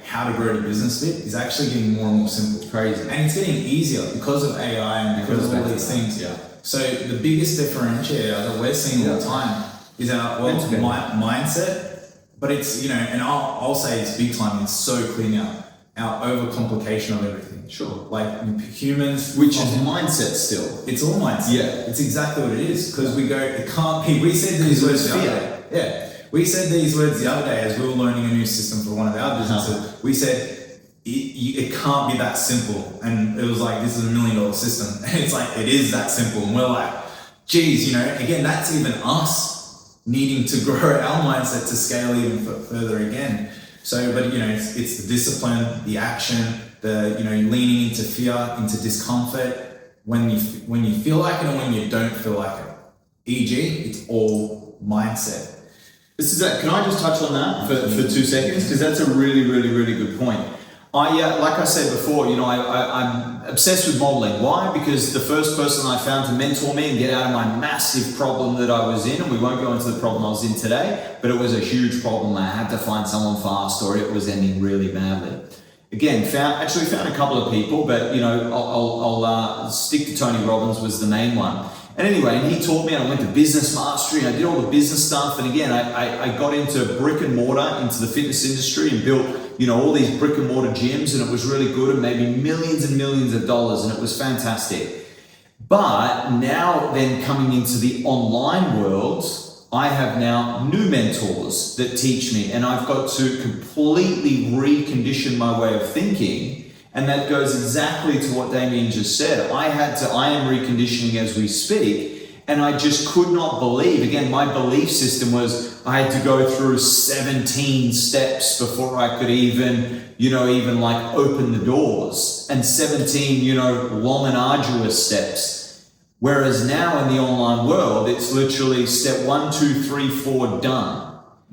how to grow the business bit is actually getting more and more simple. Crazy. And it's getting easier because of AI and because of all these things. Yeah. So the biggest differentiator that we're seeing all the time is our mindset, but it's, and I'll say it's big time, it's so clear now, our overcomplication of everything. Sure. Like humans. Which is mindset still. It's all mindset. Yeah. It's exactly what it is, because we go, it can't be, we said these words the other day. Yeah. We said these words the other day as we were learning a new system for one of our businesses. We said, it can't be that simple. And it was like, this is $1 million system. And it's like, it is that simple. And we're like, geez, again, that's even us needing to grow our mindset to scale even further again. So, but it's the discipline, the action, the, leaning into fear, into discomfort when you feel like it and when you don't feel like it. E.g., it's all mindset. Can I just touch on that for 2 seconds? Because that's a really, really, really good point. Like I said before, I'm obsessed with modeling. Why? Because the first person I found to mentor me and get out of my massive problem that I was in, and we won't go into the problem I was in today, but it was a huge problem. I had to find someone fast, or it was ending really badly. Again, found a couple of people, but I'll stick to Tony Robbins was the main one. And anyway, and he taught me, and I went to business mastery, and I did all the business stuff. And again, I got into brick and mortar, into the fitness industry, and built, all these brick and mortar gyms, and it was really good, and made me millions and millions of dollars, and it was fantastic. But now then coming into the online world, I have now new mentors that teach me, and I've got to completely recondition my way of thinking. And that goes exactly to what Damian just said. I am reconditioning as we speak, and I just could not believe, again, my belief system was I had to go through 17 steps before I could even open the doors, and 17, long and arduous steps. Whereas now in the online world, it's literally step 1, 2, 3, 4, done.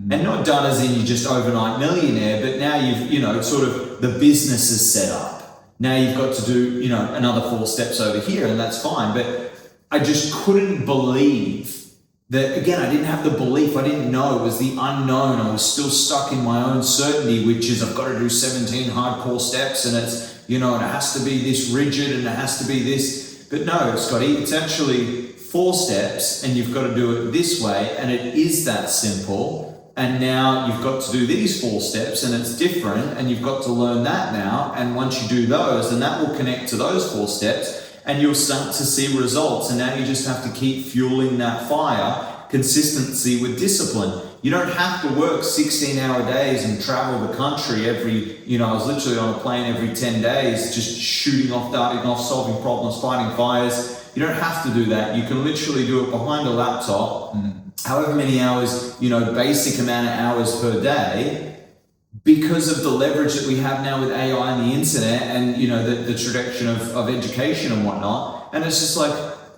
And not done as in you're just overnight millionaire, but now you've, sort of the business is set up. Now you've got to do, another 4 steps over here, and that's fine. But I just couldn't believe that, again, I didn't have the belief. I didn't know. It was the unknown. I was still stuck in my own certainty, which is I've got to do 17 hardcore steps, and it's, it has to be this rigid, and it has to be this. But no, Scotty, it's actually 4 steps, and you've got to do it this way, and it is that simple. And now you've got to do these 4 steps, and it's different, and you've got to learn that now. And once you do those, then that will connect to those 4 steps, and you'll start to see results. And now you just have to keep fueling that fire, consistency with discipline. You don't have to work 16-hour days and travel the country I was literally on a plane every 10 days, just shooting off, darting off, solving problems, fighting fires. You don't have to do that. You can literally do it behind a laptop. However many hours, basic amount of hours per day, because of the leverage that we have now with AI and the internet and, the trajectory of education and whatnot. And it's just like,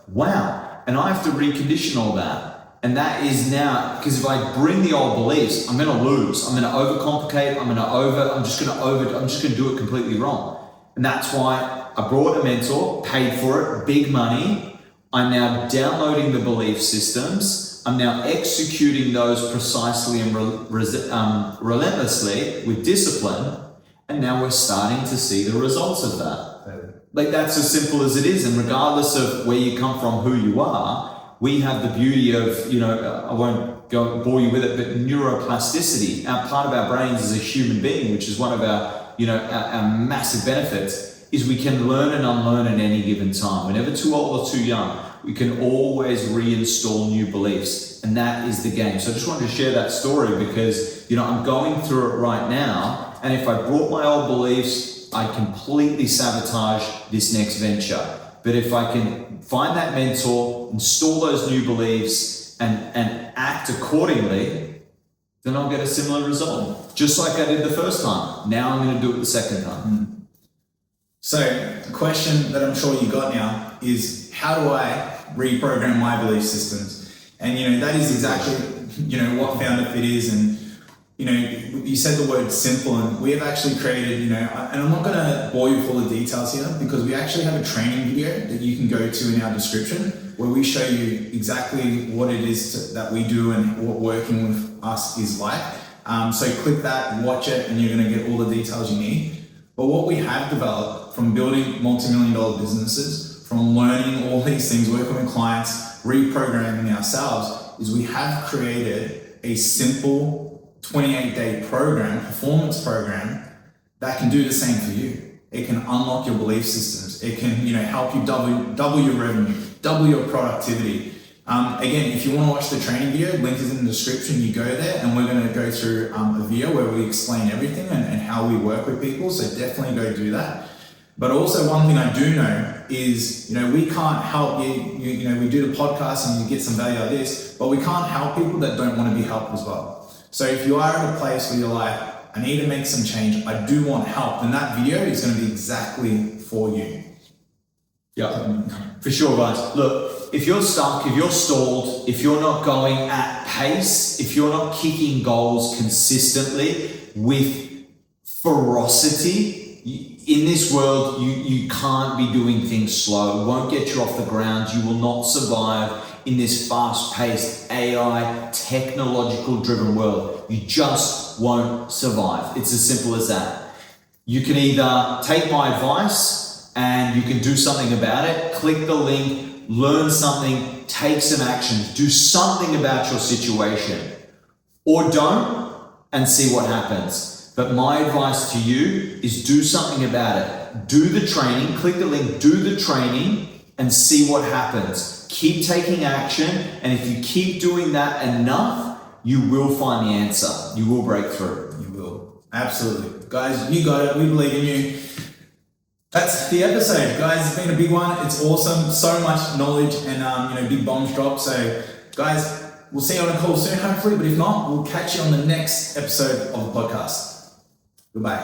wow. And I have to recondition all that. And that is now, because if I bring the old beliefs, I'm going to lose. I'm going to overcomplicate. I'm just going to do it completely wrong. And that's why I brought a mentor, paid for it, big money. I'm now downloading the belief systems. I'm now executing those precisely and relentlessly with discipline, and now we're starting to see the results of that. Like, that's as simple as it is, and regardless of where you come from, who you are, we have the beauty of, I won't bore you with it, but neuroplasticity. Part of our brains as a human being, which is one of our massive benefits, is we can learn and unlearn at any given time. We're never too old or too young. We can always reinstall new beliefs, and that is the game. So I just wanted to share that story because, I'm going through it right now, and if I brought my old beliefs, I'd completely sabotage this next venture. But if I can find that mentor, install those new beliefs, and act accordingly, then I'll get a similar result. Just like I did the first time. Now I'm going to do it the second time. So the question that I'm sure you got now is, how do I reprogram my belief systems? And that is exactly what Founder Fit is. And you said the word simple, and we have actually created and I'm not going to bore you with all the details here, because we actually have a training video that you can go to in our description where we show you exactly what it is that we do and what working with us is like. So click that, watch it, and you're going to get all the details you need. But what we have developed from building multi-million-dollar businesses, from learning all these things, working with clients, reprogramming ourselves, is we have created a simple 28-day program, performance program, that can do the same for you. It can unlock your belief systems. It can, help you double your revenue, double your productivity. Again, if you want to watch the training video, link is in the description. You go there, and we're going to go through a video where we explain everything and how we work with people. So definitely go do that. But also, one thing I do know is, we can't help you. We do the podcast and you get some value out of this, but we can't help people that don't want to be helped as well. So if you are at a place where you're like, I need to make some change, I do want help, then that video is going to be exactly for you. Yeah, for sure, guys. Look, if you're stuck, if you're stalled, if you're not going at pace, if you're not kicking goals consistently with ferocity, in this world, you can't be doing things slow. It won't get you off the ground. You will not survive in this fast-paced AI, technological-driven world. You just won't survive. It's as simple as that. You can either take my advice and you can do something about it, click the link, learn something, take some action, do something about your situation, or don't and see what happens. But my advice to you is do something about it. Do the training, click the link, do the training and see what happens. Keep taking action, and if you keep doing that enough, you will find the answer. You will break through. You will. Absolutely. Guys, you got it. We believe in you. That's the episode, guys. It's been a big one. It's awesome. So much knowledge and big bombs dropped. So, guys, we'll see you on a call soon, hopefully. But if not, we'll catch you on the next episode of the podcast. Goodbye.